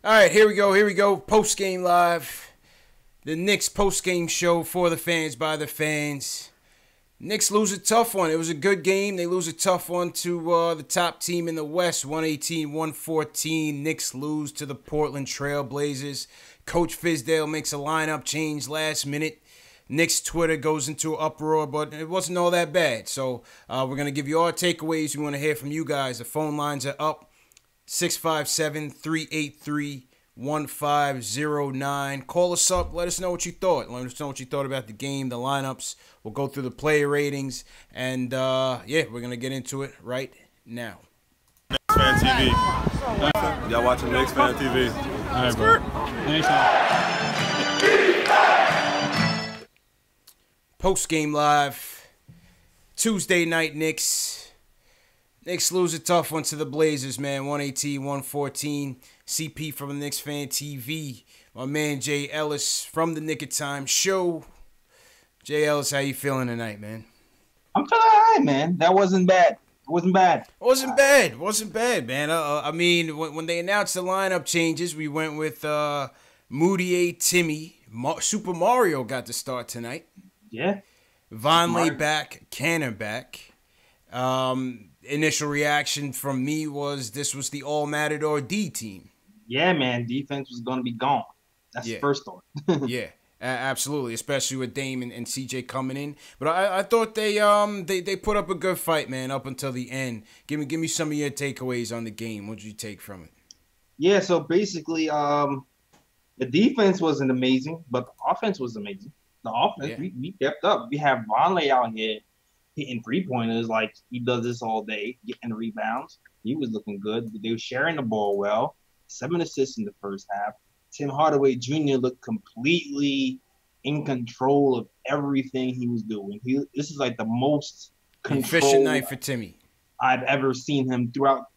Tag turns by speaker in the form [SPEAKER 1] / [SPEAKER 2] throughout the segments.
[SPEAKER 1] All right, here we go. Here we go. Post game live. The Knicks post game show for the fans by the fans. Knicks lose a tough one. It was a good game. They lose a tough one to the top team in the West, 118-114. Knicks lose to the Portland Trail Blazers. Coach Fizdale makes a lineup change last minute. Knicks Twitter goes into uproar, but it wasn't all that bad. So we're going to give you our takeaways. We want to hear from you guys. The phone lines are up. 657-383-1509. Call us up. Let us know what you thought. Let us know what you thought about the game, the lineups. We'll go through the player ratings. And, we're going to get into it right now.
[SPEAKER 2] Knicks Fan TV. Y'all watching Knicks Fan TV.
[SPEAKER 3] All right, bro. Anytime.
[SPEAKER 1] Post-game live. Tuesday night Knicks. Knicks lose a tough one to the Blazers, man. 118-114. CP from the Knicks Fan TV. My man Jay Ellis from the Nick of Time show. Jay Ellis, how you feeling tonight, man?
[SPEAKER 4] I'm feeling all right, man. That wasn't bad. Wasn't bad,
[SPEAKER 1] man. I mean, when they announced the lineup changes, we went with Moutier, Timmy. Super Mario got to start tonight.
[SPEAKER 4] Yeah.
[SPEAKER 1] Vonleh back, Cannon back. Initial reaction from me was this was the all-Matador D team.
[SPEAKER 4] Yeah, man. Defense was going to be gone. That's the first thought.
[SPEAKER 1] Yeah, absolutely, especially with Dame and CJ coming in. But I thought they put up a good fight, man, up until the end. Give me some of your takeaways on the game. What did you take from it?
[SPEAKER 4] Yeah, so basically, the defense wasn't amazing, but the offense was amazing. The offense, we kept up. We have Vonleh out here hitting three-pointers like he does this all day, getting rebounds. He was looking good. They were sharing the ball well. 7 assists in the first half. Tim Hardaway Jr. looked completely in control of everything he was doing. This is like the most
[SPEAKER 1] efficient night for Timmy
[SPEAKER 4] I've ever seen him throughout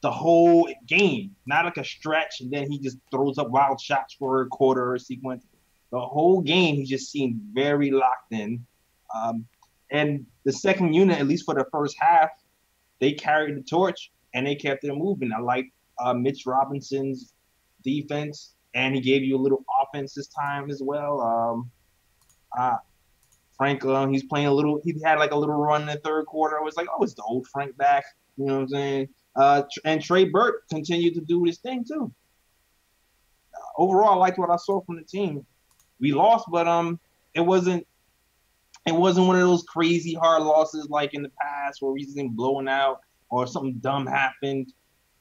[SPEAKER 4] the whole game. Not like a stretch, and then he just throws up wild shots for a quarter or a sequence. The whole game, he just seemed very locked in. And the second unit, at least for the first half, they carried the torch and they kept it moving. I like Mitch Robinson's defense, and he gave you a little offense this time as well. Frank, he's playing a little. He had like a little run in the third quarter. I was like, oh, it's the old Frank back. You know what I'm saying? And Trey Burke continued to do his thing too. Overall, I liked what I saw from the team. We lost, but it wasn't one of those crazy hard losses like in the past where we just been blown out or something dumb happened.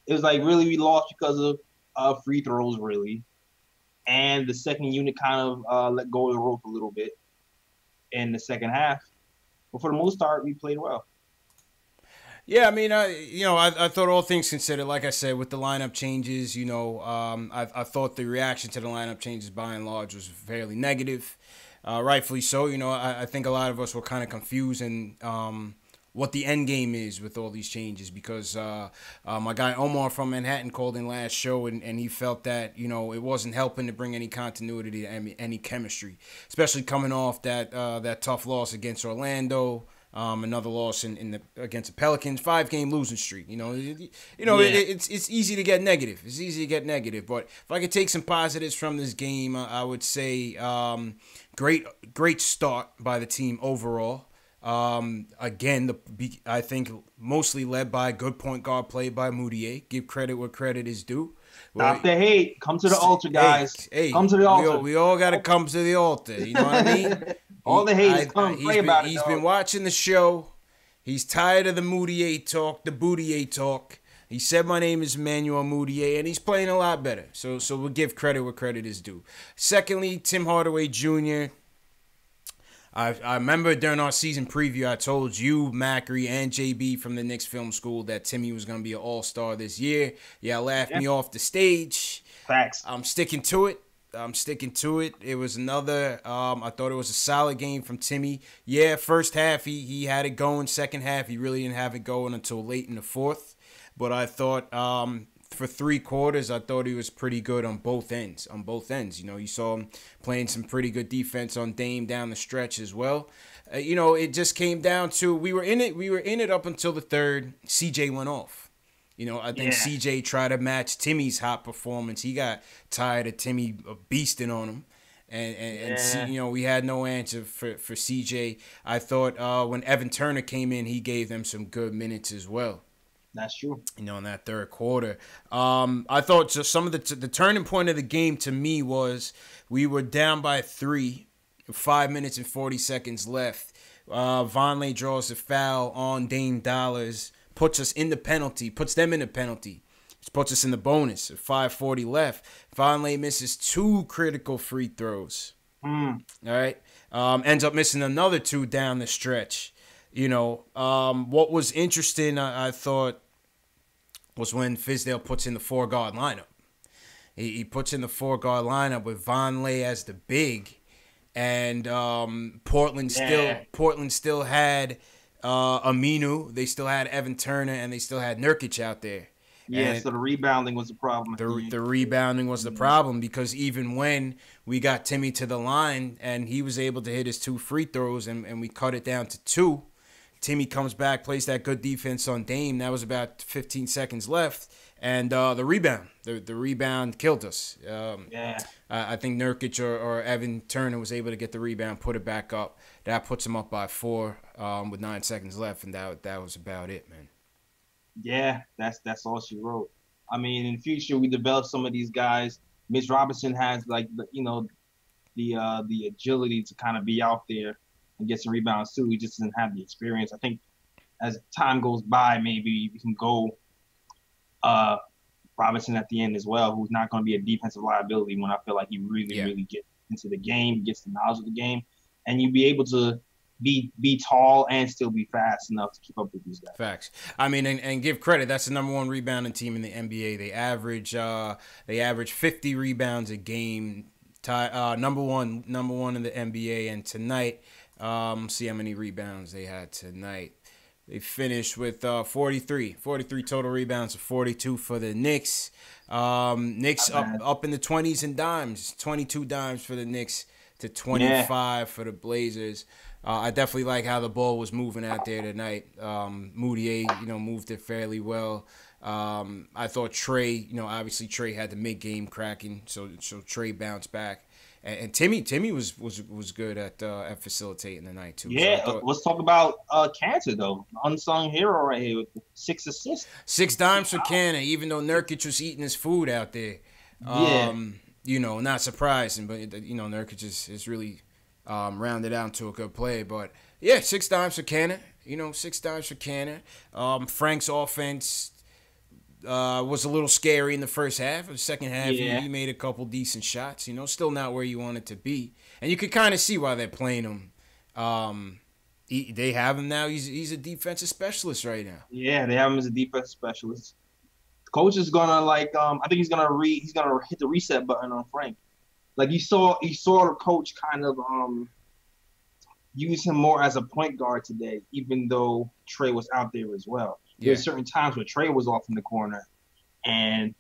[SPEAKER 4] It was like really we lost because of free throws, really. And the second unit kind of let go of the rope a little bit in the second half. But for the most part, we played well.
[SPEAKER 1] Yeah, I mean, I thought all things considered, like I said, with the lineup changes, I thought the reaction to the lineup changes by and large was fairly negative. Rightfully so. I think a lot of us were kind of confused in what the end game is with all these changes because my guy Omar from Manhattan called in last show and he felt that, it wasn't helping to bring any continuity to any chemistry, especially coming off that tough loss against Orlando. Another loss against the Pelicans, 5-game losing streak. It's easy to get negative. It's easy to get negative. But if I could take some positives from this game, I would say great start by the team overall. Again, I think mostly led by good point guard play by Moutier. Give credit where credit is due.
[SPEAKER 4] Stop the hate. Come to the altar, guys. Come to the altar.
[SPEAKER 1] We all got to come to the altar. You know what I mean?
[SPEAKER 4] All the haters come pray about it.
[SPEAKER 1] He's been watching the show. He's tired of the Moutier talk, the Boutier talk. He said my name is Emmanuel Moutier, and he's playing a lot better. So we'll give credit where credit is due. Secondly, Tim Hardaway Jr. I remember during our season preview, I told you, Macri, and JB from the Knicks Film School that Timmy was going to be an all-star this year. Yeah, laughed me off the stage.
[SPEAKER 4] Facts.
[SPEAKER 1] I'm sticking to it. It was another, I thought it was a solid game from Timmy. Yeah, first half, he had it going. Second half, he really didn't have it going until late in the fourth. But I thought for 3 quarters, I thought he was pretty good on both ends. You saw him playing some pretty good defense on Dame down the stretch as well. It just came down to we were in it up until the third. CJ went off. You know, I think CJ tried to match Timmy's hot performance. He got tired of Timmy beasting on him. And you know, we had no answer for CJ. I thought when Evan Turner came in, he gave them some good minutes as well.
[SPEAKER 4] That's true.
[SPEAKER 1] You know, in that third quarter. I thought just some of the turning point of the game to me was we were down by 3, 5 minutes and 40 seconds left. Vonleh draws a foul on Dame Dollars, puts them in the penalty. Which puts us in the bonus at 5:40 left. Vonleh misses 2 critical free throws. All right. Ends up missing another 2 down the stretch. You know, what was interesting, I thought, was when Fizdale puts in the 4-guard lineup. He puts in the 4-guard lineup with Vonleh as the big, and Portland still had Aminu. They still had Evan Turner, and they still had Nurkic out there.
[SPEAKER 4] Yeah, so the rebounding was the problem.
[SPEAKER 1] The rebounding was the problem, because even when we got Timmy to the line and he was able to hit his 2 free throws and we cut it down to 2, Timmy comes back, plays that good defense on Dame. That was about 15 seconds left. And the rebound killed us. I think Nurkic or Evan Turner was able to get the rebound, put it back up. That puts him up by 4 with 9 seconds left, and that was about it, man.
[SPEAKER 4] Yeah, that's all she wrote. I mean, in the future, we develop some of these guys. Mitch Robinson has the agility to kind of be out there and get some rebounds too. He just doesn't have the experience. I think as time goes by, maybe we can go Robinson at the end as well, who's not going to be a defensive liability when I feel like he really gets into the game, gets the knowledge of the game, and you'll be able to be tall and still be fast enough to keep up with these guys.
[SPEAKER 1] Facts. I mean, and give credit. That's the number 1 rebounding team in the NBA. They average 50 rebounds a game. Number one in the NBA. And tonight, see how many rebounds they had tonight. They finished with 43 total rebounds, 42 for the Knicks. Knicks up in the 20s and dimes, 22 dimes for the Knicks to 25 for the Blazers. I definitely like how the ball was moving out there tonight. Moutier, moved it fairly well. I thought Trey, obviously Trey had the mid-game cracking, so Trey bounced back. And Timmy was good at facilitating tonight too.
[SPEAKER 4] Yeah, so let's talk about Cantor though, unsung hero right here with 6 assists.
[SPEAKER 1] 6 dimes for Cantor, even though Nurkic was eating his food out there. Not surprising, but Nurkic is really rounded out to a good play. But yeah, 6 dimes for Cantor. 6 dimes for Cantor. Frank's offense was a little scary in the first half. In the second half, he made a couple decent shots. Still not where you want it to be, and you could kind of see why they're playing him. They have him now. He's a defensive specialist right now.
[SPEAKER 4] Yeah, they have him as a defensive specialist. The coach is gonna I think he's gonna hit the reset button on Frank. Like you saw the coach kind of use him more as a point guard today, even though Trey was out there as well. There's certain times where Trey was off in the corner, and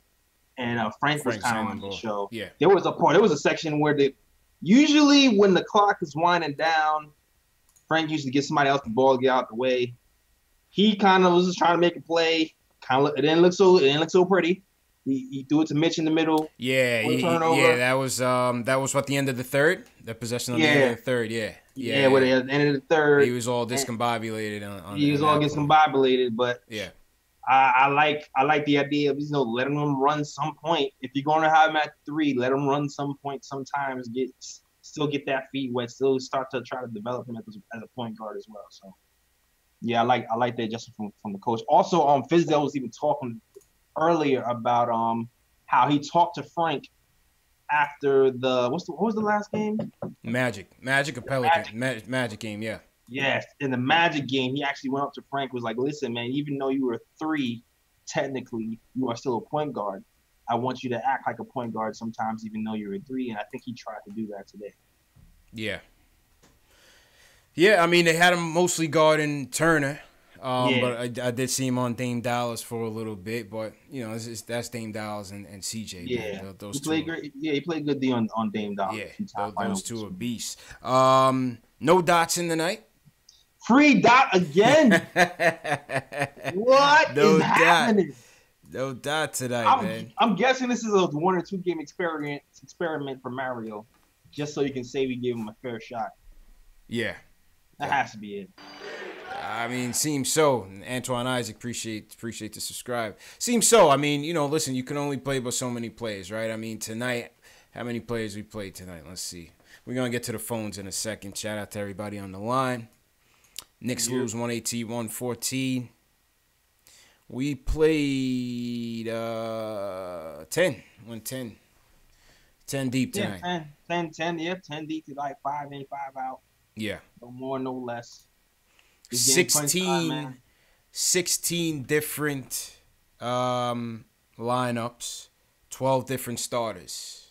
[SPEAKER 4] Frank was kind of on the show.
[SPEAKER 1] Yeah.
[SPEAKER 4] There was a section where usually when the clock is winding down, Frank used to get somebody else the ball, get out the way. He kind of was just trying to make a play. It didn't look so pretty. He threw it to Mitch in the middle.
[SPEAKER 1] Yeah, that was what the end of the third. The possession on the end of the third. Yeah,
[SPEAKER 4] with the end of the third,
[SPEAKER 1] he was all discombobulated.
[SPEAKER 4] He was all discombobulated, but
[SPEAKER 1] yeah,
[SPEAKER 4] I like the idea of letting him run some point. If you're going to have him at 3, let him run some point. Sometimes still get that feet wet. Still start to try to develop him as a point guard as well. So yeah, I like that adjustment from the coach. Also, Fizdale was even talking earlier about how he talked to Frank after what was the last game?
[SPEAKER 1] Magic or Pelican? Magic game, yeah.
[SPEAKER 4] Yes, in the Magic game, he actually went up to Frank, was like, listen, man, even though you were 3, technically, you are still a point guard. I want you to act like a point guard sometimes, even though you're a 3, and I think he tried to do that today.
[SPEAKER 1] Yeah. Yeah, I mean, they had him mostly guarding Turner. But I did see him on Dame Dollars for a little bit, but that's Dame Dollars and CJ.
[SPEAKER 4] Yeah,
[SPEAKER 1] man. Those
[SPEAKER 4] he played great. Yeah, he played good D on Dame Dollars.
[SPEAKER 1] Yeah, those two are beasts. No dots in the night.
[SPEAKER 4] Free dot again. What is happening?
[SPEAKER 1] No doubt tonight, man.
[SPEAKER 4] I'm guessing this is a 1 or 2 game experiment for Mario, just so you can say we gave him a fair shot.
[SPEAKER 1] Yeah.
[SPEAKER 4] That has to be it.
[SPEAKER 1] I mean, seems so. Antoine Isaac, appreciate the subscribe. Seems so. I mean, listen, you can only play by so many players, right? I mean, tonight, how many players we played tonight? Let's see. We're going to get to the phones in a second. Shout out to everybody on the line. Knicks lose 118-114. We played 10. Went 10. 10 deep tonight.
[SPEAKER 4] Yeah, 10 deep to like 5 in, 5 out.
[SPEAKER 1] Yeah.
[SPEAKER 4] No more, no less.
[SPEAKER 1] 16 different lineups, 12 different starters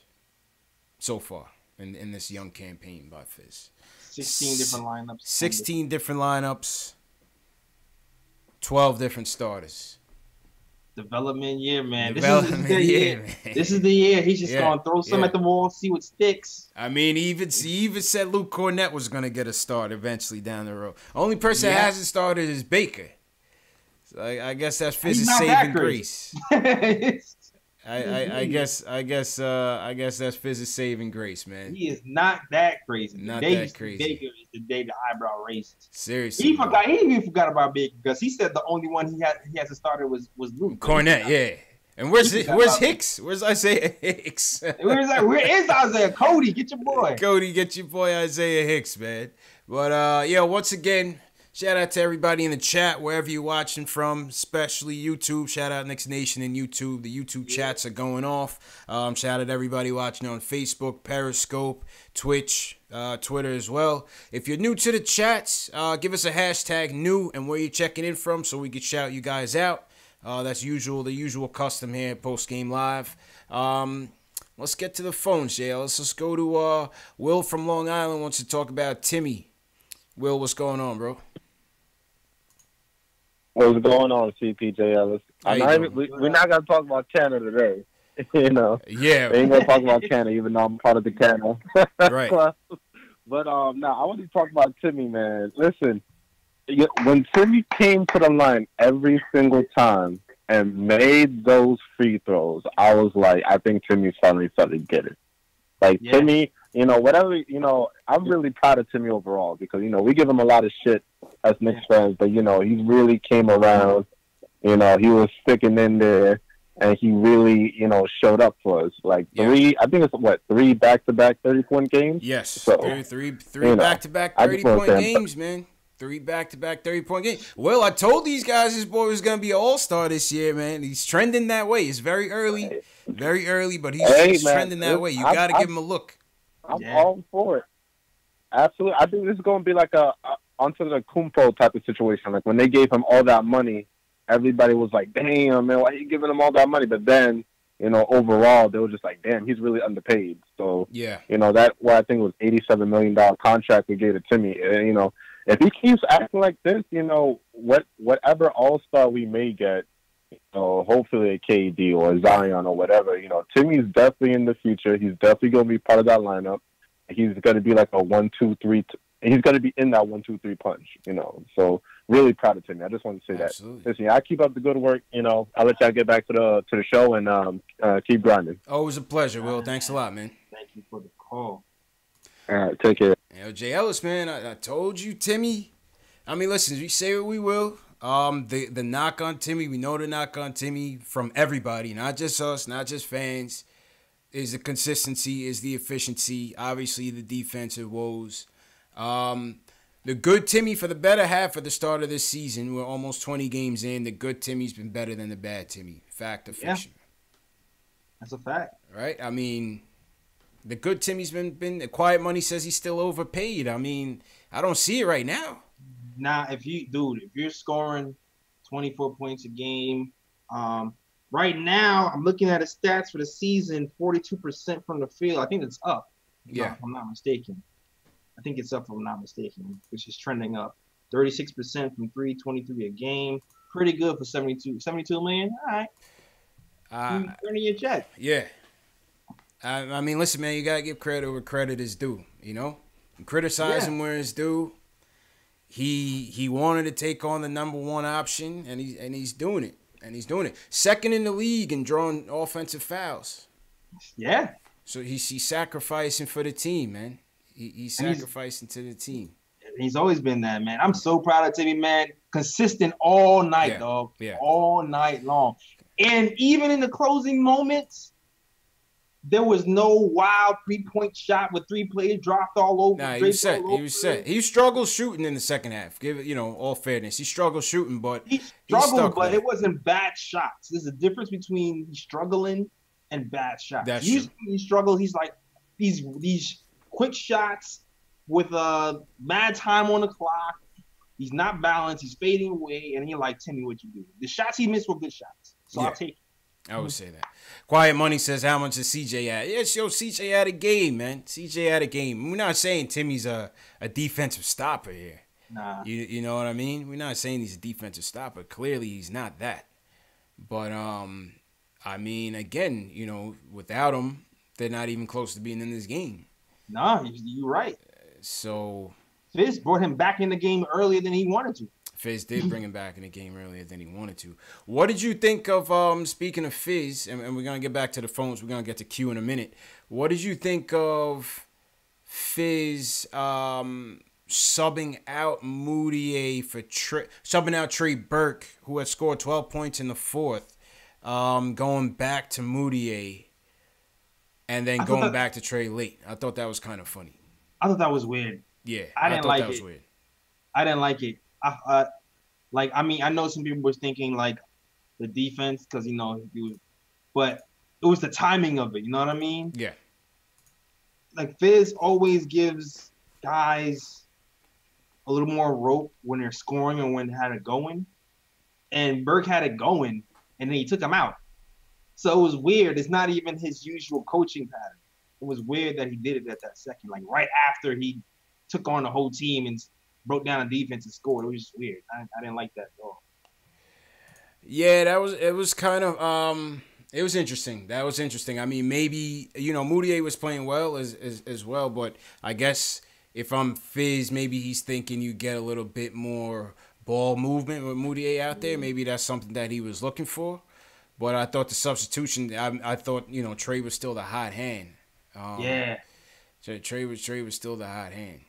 [SPEAKER 1] so far in this young campaign by Fizz.
[SPEAKER 4] 16 different lineups.
[SPEAKER 1] 16 different lineups, 12 different starters.
[SPEAKER 4] Development year, man.
[SPEAKER 1] This is the year.
[SPEAKER 4] This is the year. He's just gonna throw some at the wall, see what sticks.
[SPEAKER 1] I mean, he even said Luke Cornett was gonna get a start eventually down the road. Only person that hasn't started is Baker. So I guess that's Fizz's saving grace. I guess that's Fizz's saving grace, man.
[SPEAKER 4] He is not that crazy.
[SPEAKER 1] Not that crazy.
[SPEAKER 4] Baker is the day the eyebrow raises.
[SPEAKER 1] Seriously,
[SPEAKER 4] he even forgot about Baker because he said the only one he has to start was Luke
[SPEAKER 1] Cornett. Yeah. And where's Hicks? Where's Isaiah Hicks?
[SPEAKER 4] Where is Isaiah? Cody, get your boy.
[SPEAKER 1] Cody, get your boy Isaiah Hicks, man. But once again, shout out to everybody in the chat, wherever you're watching from, especially YouTube. Shout out Knicks Nation and YouTube. The YouTube chats are going off. Shout out to everybody watching on Facebook, Periscope, Twitch, Twitter as well. If you're new to the chats, give us a hashtag new and where you're checking in from so we can shout you guys out. That's the usual custom here at Post Game Live. Let's get to the phones, Jay. Let's go to Will from Long Island wants to talk about Timmy. Will, what's going on, bro?
[SPEAKER 5] What's going on, CPJ Ellis? We're not going to talk about Canada today.
[SPEAKER 1] Yeah.
[SPEAKER 5] We ain't going to talk about Canada, even though I'm part of the Canada.
[SPEAKER 1] Right.
[SPEAKER 5] But, I want to talk about Timmy, man. Listen, when Timmy came to the line every single time and made those free throws, I was like, I think Timmy finally started to get it. Timmy, I'm really proud of Timmy overall because, we give him a lot of shit as Knicks fans, but, he really came around. He was sticking in there, and he really, showed up for us. I think it's, 3 back-to-back 30-point games?
[SPEAKER 1] Yes.
[SPEAKER 5] So,
[SPEAKER 1] three back-to-back 30-point games, man. 3 back-to-back 30-point games. Well, I told these guys this boy was going to be an all-star this year, man. He's trending that way. It's very early, but he's trending that way. You got to give him a look.
[SPEAKER 5] I'm all for it. Absolutely. I think this is going to be like a onto the Kumpo type of situation. Like when they gave him all that money, everybody was like, damn, man, why are you giving him all that money? But then, overall, they were just like, damn, he's really underpaid. So, that what I think was $87 million contract we gave to Timmy. And, if he keeps acting like this, whatever all-star we may get, hopefully a KD or a Zion or whatever, Timmy's definitely in the future. He's definitely going to be part of that lineup. He's going to be like a 1-2-3. He's going to be in that 1-2-3 punch, So really proud of Timmy. I just want to say
[SPEAKER 1] Absolutely.
[SPEAKER 5] that. Listen, I keep up the good work. I'll let y'all get back to the show and keep grinding.
[SPEAKER 1] Always a pleasure, Will. Thanks a lot, man.
[SPEAKER 4] Thank you for the call.
[SPEAKER 5] All right, take care.
[SPEAKER 1] Jay Ellis, man, I told you, Timmy. I mean, listen, we say what we will. The knock on Timmy, we know the knock on Timmy from everybody, not just us, not just fans, is the consistency, is the efficiency, obviously the defensive woes. The good Timmy for the better half of the start of this season, we're almost 20 games in, the good Timmy's been better than the bad Timmy. Fact or fiction?
[SPEAKER 4] That's a fact.
[SPEAKER 1] Right? I mean, the good Timmy's been Quiet Money says he's still overpaid. I mean, I don't see it right now.
[SPEAKER 4] Nah, if you're scoring 24 points a game, right now I'm looking at the stats for the season, 42% from the field. I think it's up.
[SPEAKER 1] Yeah.
[SPEAKER 4] If I'm not mistaken. I think it's up if I'm not mistaken, which is trending up. 36% from 3, 23 a game. Pretty good for 72 million. All right. Earning your check.
[SPEAKER 1] Yeah. I mean, listen, man, you got to give credit where credit is due, And criticize him where it's due. He wanted to take on the number one option, and he's doing it. And he's doing it. Second in the league in drawing offensive fouls.
[SPEAKER 4] Yeah.
[SPEAKER 1] So he's sacrificing for the team, man. He's sacrificing to the team.
[SPEAKER 4] He's always been that, man. I'm so proud of Timmy, man. Consistent all night, dog.
[SPEAKER 1] Yeah.
[SPEAKER 4] All night long. And even in the closing moments, there was no wild 3-point shot with 3 players dropped all over.
[SPEAKER 1] Nah, he was set. He was set. He struggled shooting in the second half. Give it, all fairness. He struggled shooting, but
[SPEAKER 4] he struggled, but it wasn't bad shots. There's a difference between struggling and bad shots.
[SPEAKER 1] That's
[SPEAKER 4] usually
[SPEAKER 1] true.
[SPEAKER 4] He struggles. He's like these quick shots with mad time on the clock. He's not balanced. He's fading away, and he like, Timmy, what you do? The shots he missed were good shots, so I'll take it.
[SPEAKER 1] I would say that. Quiet Money says, how much is CJ at? Yes, CJ had a game, man. CJ had a game. We're not saying Timmy's a defensive stopper here.
[SPEAKER 4] Nah.
[SPEAKER 1] You know what I mean? We're not saying he's a defensive stopper. Clearly, he's not that. But, I mean, again, without him, they're not even close to being in this game.
[SPEAKER 4] Nah, you're right.
[SPEAKER 1] So
[SPEAKER 4] Fizz brought him back in the game earlier than he wanted to.
[SPEAKER 1] Fizz did bring him back in the game earlier than he wanted to. What did you think of, speaking of Fizz, and we're going to get back to the phones. We're going to get to Q in a minute. What did you think of Fizz subbing out Moutier subbing out Trey Burke, who had scored 12 points in the fourth, going back to Moutier, and then going back to Trey late? I thought that was kind of funny.
[SPEAKER 4] I thought that was weird.
[SPEAKER 1] Yeah,
[SPEAKER 4] I didn't like
[SPEAKER 1] that was
[SPEAKER 4] it.
[SPEAKER 1] Weird.
[SPEAKER 4] I didn't like it. I know some people were thinking like the defense because but it was the timing of it. You know what I mean?
[SPEAKER 1] Yeah.
[SPEAKER 4] Like Fizz always gives guys a little more rope when they're scoring or when they had it going, and Burke had it going, and then he took him out. So it was weird. It's not even his usual coaching pattern. It was weird that he did it at that second, like right after he took on the whole team and broke down the defense and scored. It was just weird. I didn't like that at all.
[SPEAKER 1] Yeah, it was kind of it was interesting. That was interesting. I mean, maybe Moutier was playing well as well, but I guess if I'm Fizz, maybe he's thinking you get a little bit more ball movement with Moutier out there. Maybe that's something that he was looking for. But I thought the substitution, I thought Trey was still the hot hand.
[SPEAKER 4] Yeah.
[SPEAKER 1] So Trey was still the hot hand.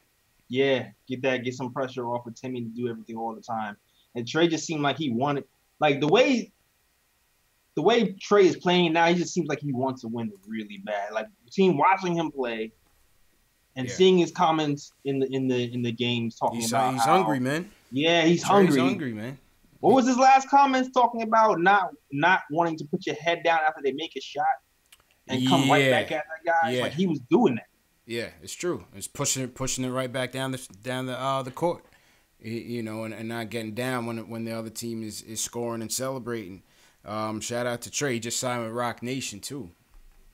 [SPEAKER 4] Yeah, get some pressure off of Timmy to do everything all the time. And Trey just seemed like he wanted, like the way Trey is playing now, he just seems like he wants to win really bad. Like between watching him play and seeing his comments in the games talking about
[SPEAKER 1] he's hungry, man.
[SPEAKER 4] Yeah, he's
[SPEAKER 1] Trey's
[SPEAKER 4] hungry.
[SPEAKER 1] Hungry, man.
[SPEAKER 4] What was his last comments talking about? Not wanting to put your head down after they make a shot and come right back at that guy.
[SPEAKER 1] Yeah.
[SPEAKER 4] Like he was doing that.
[SPEAKER 1] Yeah, it's true. It's pushing it right back down the court, and not getting down when the other team is scoring and celebrating. Shout out to Trey. He just signed with Rock Nation too.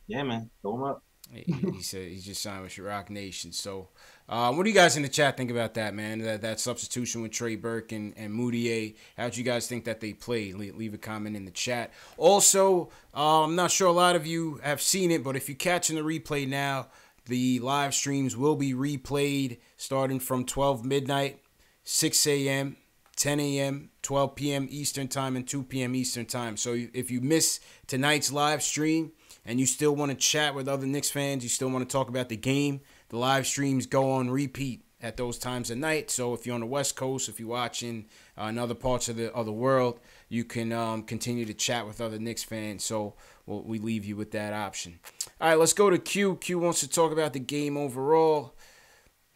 [SPEAKER 4] Yeah, man, throw him up.
[SPEAKER 1] He said he just signed with Rock Nation. So, what do you guys in the chat think about that, man? That substitution with Trey Burke and Moutier. How'd you guys think that they played? Leave a comment in the chat. Also, I'm not sure a lot of you have seen it, but if you're catching the replay now, the live streams will be replayed starting from 12 midnight, 6 a.m., 10 a.m., 12 p.m. Eastern Time, and 2 p.m. Eastern Time. So if you miss tonight's live stream and you still want to chat with other Knicks fans, you still want to talk about the game, the live streams go on repeat at those times of night. So if you're on the West Coast, if you're watching in other parts of the world, you can continue to chat with other Knicks fans. So we leave you with that option. All right, let's go to Q. Q wants to talk about the game overall.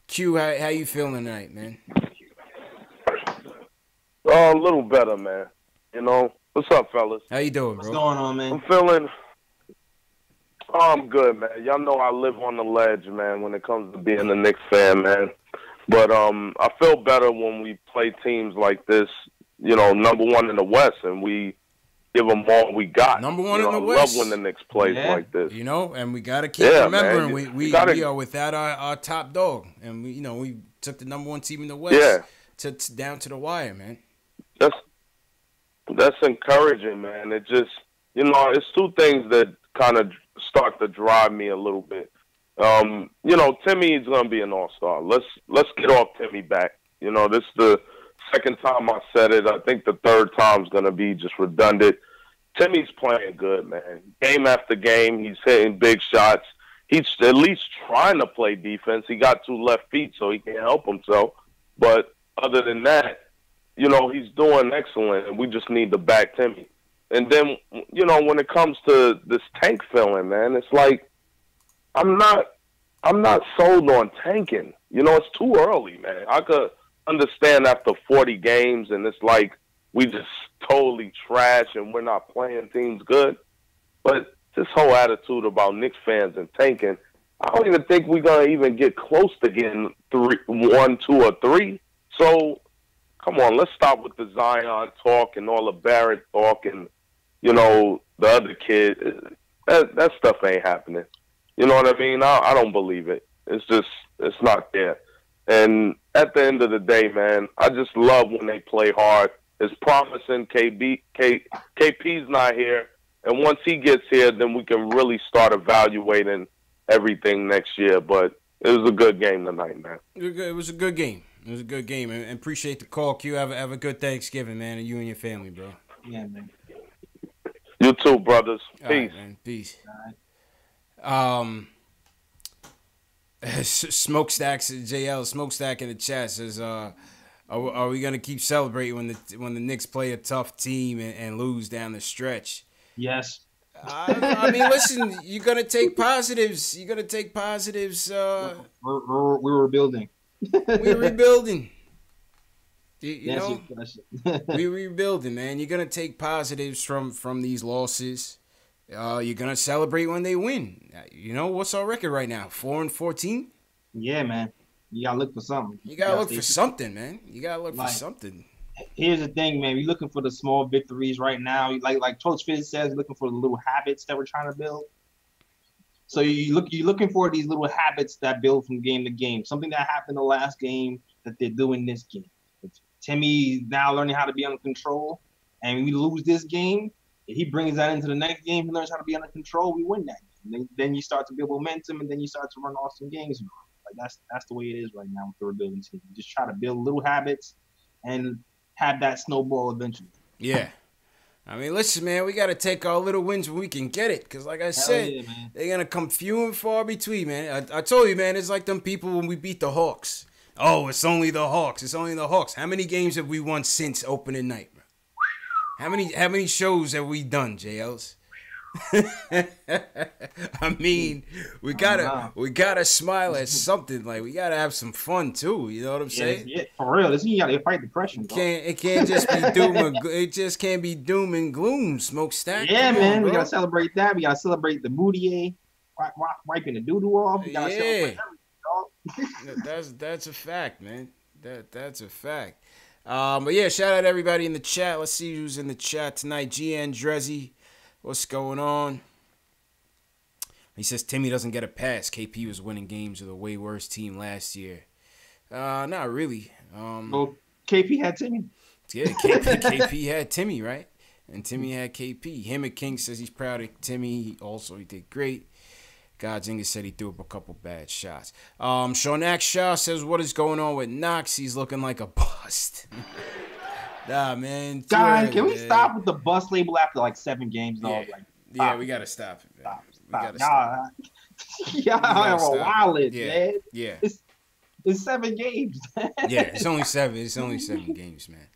[SPEAKER 1] Q, how you feeling tonight, man?
[SPEAKER 5] A little better, man. What's up, fellas?
[SPEAKER 1] How you doing, bro?
[SPEAKER 4] What's going on, man?
[SPEAKER 5] I'm feeling. I'm good, man. Y'all know I live on the ledge, man, when it comes to being a Knicks fan, man. But I feel better when we play teams like this, number one in the West, and we give them all we got.
[SPEAKER 1] Number one in the
[SPEAKER 5] I
[SPEAKER 1] West.
[SPEAKER 5] love when the Knicks plays like this.
[SPEAKER 1] And we got to keep remembering we are without our top dog. And, we took the number one team in the West to down to the wire, man.
[SPEAKER 5] That's encouraging, man. It just, it's two things that kind of start to drive me a little bit. Timmy's going to be an all-star. Let's get off Timmy back. This is the
[SPEAKER 6] second time I said it. I think the third time's going to be just redundant. Timmy's playing good, man. Game after game, he's hitting big shots. He's at least trying to play defense. He got 2 left feet, so he can't help himself. But other than that, you know, he's doing excellent, and we just need to back Timmy. And then, you know, when it comes to this tank filling, man, it's like I'm not sold on tanking. You know, it's too early, man. I could understand after 40 games, and it's like we just totally trash and we're not playing teams good. But this whole attitude about Knicks fans and tanking, I don't even think we're going to even get close to getting 1, 2, or 3. So, come on, let's stop with the Zion talk and all the Barrett talk and, you know, the other kid. That stuff ain't happening. You know what I mean? I don't believe it. It's not there. And at the end of the day, man, I just love when they play hard. It's promising. KP's not here. And once he gets here, then we can really start evaluating everything next year. But it was a good game tonight, man.
[SPEAKER 1] It was a good game. It was a good game. And appreciate the call, Q. Have a good Thanksgiving, man, and you and your family, bro.
[SPEAKER 4] Yeah, man.
[SPEAKER 6] You too, brothers. Peace.
[SPEAKER 1] All right, man. Peace. All right. Smokestacks JL Smokestack in the chat says, "Are we gonna keep celebrating when the Knicks play a tough team and lose down the stretch?"
[SPEAKER 4] Yes.
[SPEAKER 1] I mean, listen, you're gonna take positives. You're gonna take positives.
[SPEAKER 4] We're rebuilding.
[SPEAKER 1] We're rebuilding. You
[SPEAKER 4] That's
[SPEAKER 1] know, we're rebuilding, man. You're gonna take positives from these losses. You're gonna celebrate when they win. You know, what's our record right now? 4-14.
[SPEAKER 4] Yeah, man. You gotta look for something.
[SPEAKER 1] You gotta look for something, man. You gotta look for something.
[SPEAKER 4] Here's the thing, man. We're looking for the small victories right now. Like Coach Fizz says, looking for the little habits that we're trying to build. So you're looking for these little habits that build from game to game. Something that happened the last game that they're doing this game. Timmy now learning how to be under control, and we lose this game. If he brings that into the next game, he learns how to be under control. We win that game. Then you start to build momentum, and then you start to run awesome games. Like that's the way it is right now with the rebuilding team. You just try to build little habits and have that snowball eventually.
[SPEAKER 1] Yeah. I mean, listen, man, we got to take our little wins when we can get it. Because, like I said, they're going to come few and far between, man. I told you, man, it's like them people when we beat the Hawks. Oh, it's only the Hawks. It's only the Hawks. How many games have we won since opening night, bro? How many shows have we done, JLs? I mean, we gotta smile at something. Like, we gotta have some fun too. You know what I'm saying?
[SPEAKER 4] Yeah, for real. You gotta fight depression.
[SPEAKER 1] It can't just be doom. It just can't be doom and gloom. Smokestack.
[SPEAKER 4] Yeah, man. We gotta celebrate that. We gotta celebrate the Moutier wiping the doo-doo off. We gotta celebrate everything, dog.
[SPEAKER 1] That's a fact, man. That's a fact. But yeah, shout out to everybody in the chat. Let's see who's in the chat tonight. GN Drezzy. What's going on? He says Timmy doesn't get a pass. KP was winning games with a way worse team last year. Not really.
[SPEAKER 4] Well, KP had Timmy.
[SPEAKER 1] Yeah, KP had Timmy, right? And Timmy had KP. Him and King says he's proud of Timmy. He did great. Godzinga said he threw up a couple bad shots. Shonak Shah says, what is going on with Knox? He's looking like a bust. Nah, man.
[SPEAKER 4] Guys, can we stop with the bust label after like 7 games?
[SPEAKER 1] Yeah, we gotta stop it, man. We gotta
[SPEAKER 4] stop. Y'all are wild, man.
[SPEAKER 1] Yeah.
[SPEAKER 4] It's 7 games.
[SPEAKER 1] Yeah, it's only 7. It's only 7 games, man.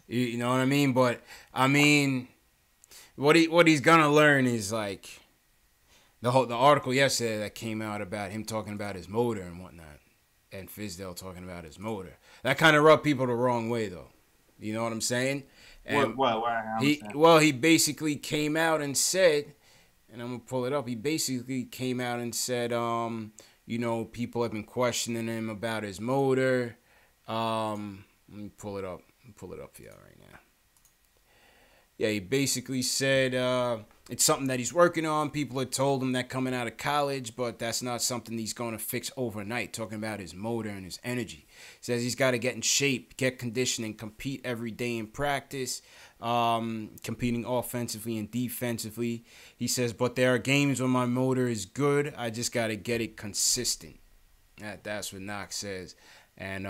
[SPEAKER 1] You know what I mean? But I mean, what he's gonna learn is like the article yesterday that came out about him talking about his motor and whatnot, and Fizdale talking about his motor. That kind of rubbed people the wrong way, though. You know what I'm saying? And he basically came out and said, and I'm gonna pull it up. He basically came out and said, you know, people have been questioning him about his motor. Let me pull it up. For y'all right now. Yeah, he basically said it's something that he's working on. People had told him that coming out of college, but that's not something he's going to fix overnight, talking about his motor and his energy. He says he's got to get in shape, get conditioning, compete every day in practice, competing offensively and defensively. He says, but there are games when my motor is good. I just got to get it consistent. That's what Knox says. And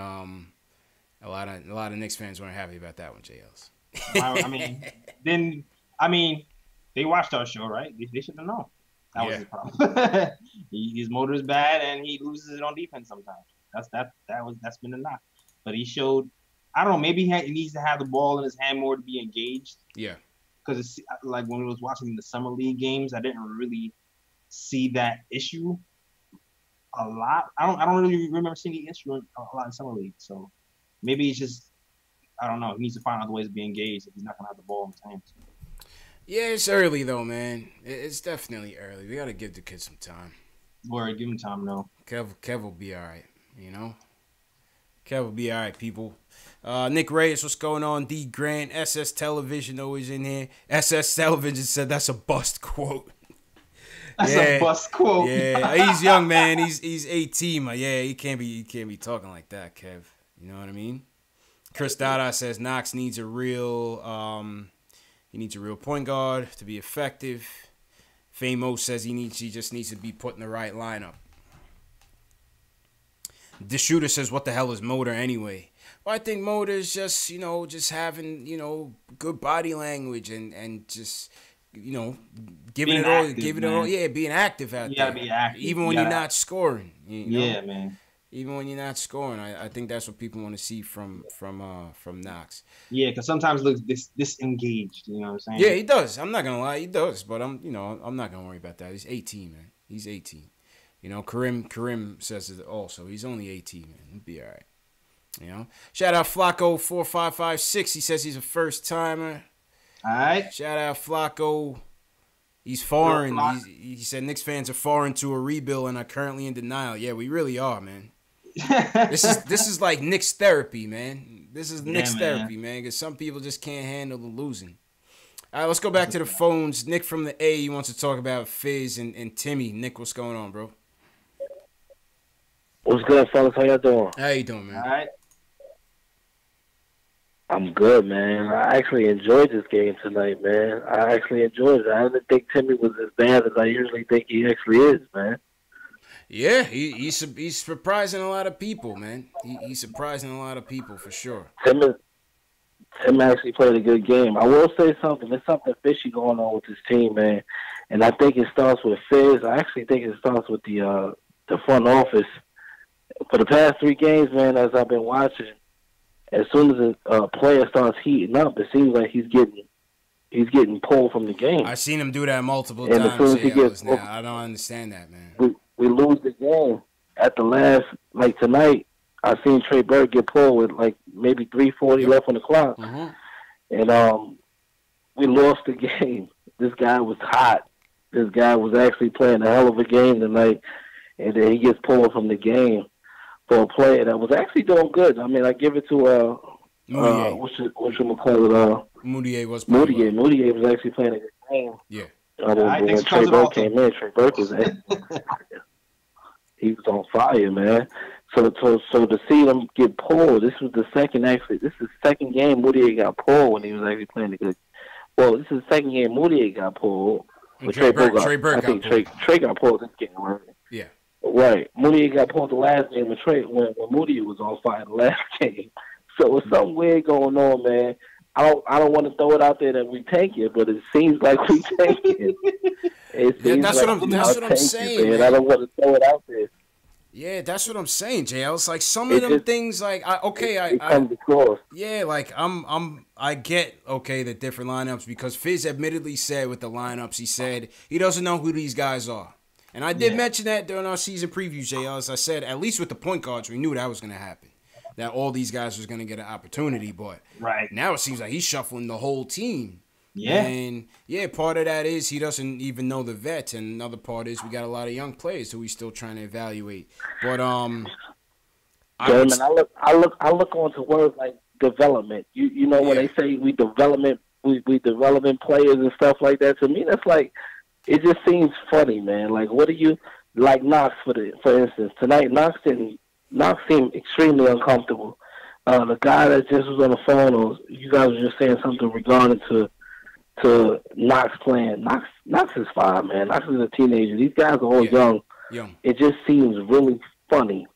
[SPEAKER 1] A lot of Knicks fans weren't happy about that one, JLs.
[SPEAKER 4] I mean, they watched our show, right? They should have known. That was his problem. His motor is bad, and he loses it on defense sometimes. That's been a knock. But he showed. I don't know. Maybe he needs to have the ball in his hand more to be engaged.
[SPEAKER 1] Yeah.
[SPEAKER 4] Because it's like when we was watching the summer league games, I didn't really see that issue a lot. I don't really remember seeing the issue a lot in summer league. So maybe it's just, I don't know. He needs to find other ways to be engaged if he's not gonna have the ball in his hands.
[SPEAKER 1] Yeah, it's early though, man. It's definitely early. We gotta give the kid some time.
[SPEAKER 4] Word, give him time, though.
[SPEAKER 1] Kev will be all right. You know. Kev will be all right, people. Nick Reyes, what's going on? D. Grant, SS Television always in here. SS Television said that's a bust quote.
[SPEAKER 4] That's a bust quote.
[SPEAKER 1] Yeah, he's young, man. He's 18. Yeah, he can't be talking like that, Kev. You know what I mean? Chris Dada says Knox needs a real point guard to be effective. Famo says he just needs to be put in the right lineup. The shooter says, what the hell is Motor anyway? Well, I think Motor is just, just having, good body language and just, giving it all. Yeah, being active out there.
[SPEAKER 4] You gotta be active.
[SPEAKER 1] Even when you're not scoring.
[SPEAKER 4] Yeah, man.
[SPEAKER 1] Even when you're not scoring, I think that's what people want to see from Knox.
[SPEAKER 4] Yeah, because sometimes it looks disengaged. You know what I'm saying?
[SPEAKER 1] Yeah, he does. I'm not gonna lie, he does. But I'm not gonna worry about that. He's 18, man. He's 18. Karim says it also. He's only 18, man. He'll be all right. Shout out Flacco 4556. He says he's a first timer.
[SPEAKER 4] All right.
[SPEAKER 1] Shout out Flacco. He's foreign. He said Knicks fans are foreign to a rebuild and are currently in denial. Yeah, we really are, man. This is like Knicks therapy, man. This is Knicks therapy, man. Because some people just can't handle the losing. All right, let's go back to the phones. Nick from the A, he wants to talk about Fizz and Timmy. Nick, what's going on, bro?
[SPEAKER 7] What's good, fellas? How y'all doing?
[SPEAKER 1] How you doing, man?
[SPEAKER 4] All right.
[SPEAKER 7] I'm good, man. I actually enjoyed this game tonight, man. I actually enjoyed it. I didn't think Timmy was as bad as I usually think he actually is, man.
[SPEAKER 1] Yeah, he's surprising a lot of people, man. He's surprising a lot of people for sure.
[SPEAKER 7] Tim actually played a good game. I will say something. There's something fishy going on with this team, man. And I think it starts with Fizz. I actually think it starts with the front office. For the past 3 games, man, as I've been watching, as soon as a player starts heating up, it seems like he's getting pulled from the game.
[SPEAKER 1] I've seen him do that multiple
[SPEAKER 7] times.
[SPEAKER 1] As soon as he gets pulled, I don't understand that, man.
[SPEAKER 7] We lose the game at the last, like tonight. I seen Trey Burke get pulled with like maybe 3:40 left on the clock, and we lost the game. This guy was hot. This guy was actually playing a hell of a game tonight, and then he gets pulled from the game for a player that was actually doing good. I mean, I give it to
[SPEAKER 1] Moutier. Moutier was
[SPEAKER 7] Moutier. Moutier was actually playing a good game.
[SPEAKER 1] Yeah.
[SPEAKER 7] When Trey Burke came in, Trey Burke was he was on fire, man. So to see them get pulled, this is the second game Moutier got pulled when he was actually playing a good. Well, this is the second game Moutier got pulled.
[SPEAKER 1] Trey Burke got pulled.
[SPEAKER 7] Trey got pulled this game, right?
[SPEAKER 1] Yeah.
[SPEAKER 7] Right. Moutier got pulled the last game when Moutier was on fire the last game. So it's something weird going on, man. I don't want to throw it out there that we tank it, but it seems like we tank it.
[SPEAKER 1] That's what I'm saying, man.
[SPEAKER 7] I don't want to throw it out there.
[SPEAKER 1] Yeah, that's what I'm saying, JL. It's like some of them things, like
[SPEAKER 7] it comes across.
[SPEAKER 1] Yeah, like I get the different lineups because Fizz admittedly said with the lineups, he said he doesn't know who these guys are. And I did mention that during our season preview, JL. As I said, at least with the point guards, we knew that was going to happen. That all these guys was going to get an opportunity. But now it seems like he's shuffling the whole team. Yeah. And, part of that is he doesn't even know the vets. And another part is we got a lot of young players who he's still trying to evaluate. But,
[SPEAKER 7] I look onto words like development. You know, when they say we development players and stuff like that, to me, that's like, it just seems funny, man. Like, what do you like Knox for instance? Tonight, Knox seemed extremely uncomfortable. The guy that just was on the phone, you guys were just saying something regarding to Knox playing. Knox is fine, man. Knox is a teenager. These guys are all young. It just seems really funny.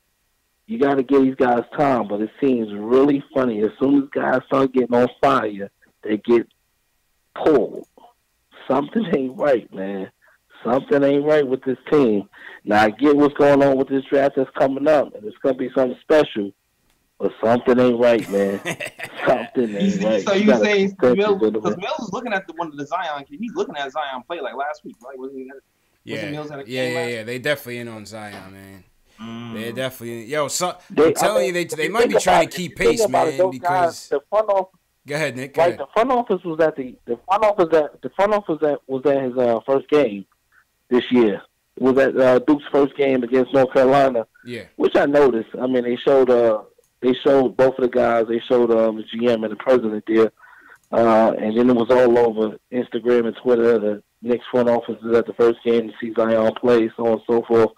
[SPEAKER 7] you got to give these guys time, but it seems really funny. As soon as guys start getting on fire, they get pulled. Something ain't right, man. Something ain't right with this team. Now, I get what's going on with this draft that's coming up, and it's going to be something special, but something ain't right, man. Something ain't right.
[SPEAKER 4] So you saying Mills, because Mills is looking at one of the Zion kids. He's looking at Zion play like last week, right? Wasn't he?
[SPEAKER 1] Yeah. They definitely in on Zion, man. They're definitely I'm telling you, they might be trying to keep pace, man. Because
[SPEAKER 7] the front office.
[SPEAKER 1] Go ahead, Nick.
[SPEAKER 7] The front office was at was at his first game this year. It was at Duke's first game against North Carolina.
[SPEAKER 1] Yeah.
[SPEAKER 7] Which I noticed. I mean, they showed both of the guys. They showed the GM and the president there, and then it was all over Instagram and Twitter. The Knicks front office is at the first game to see Zion play, so on and so forth.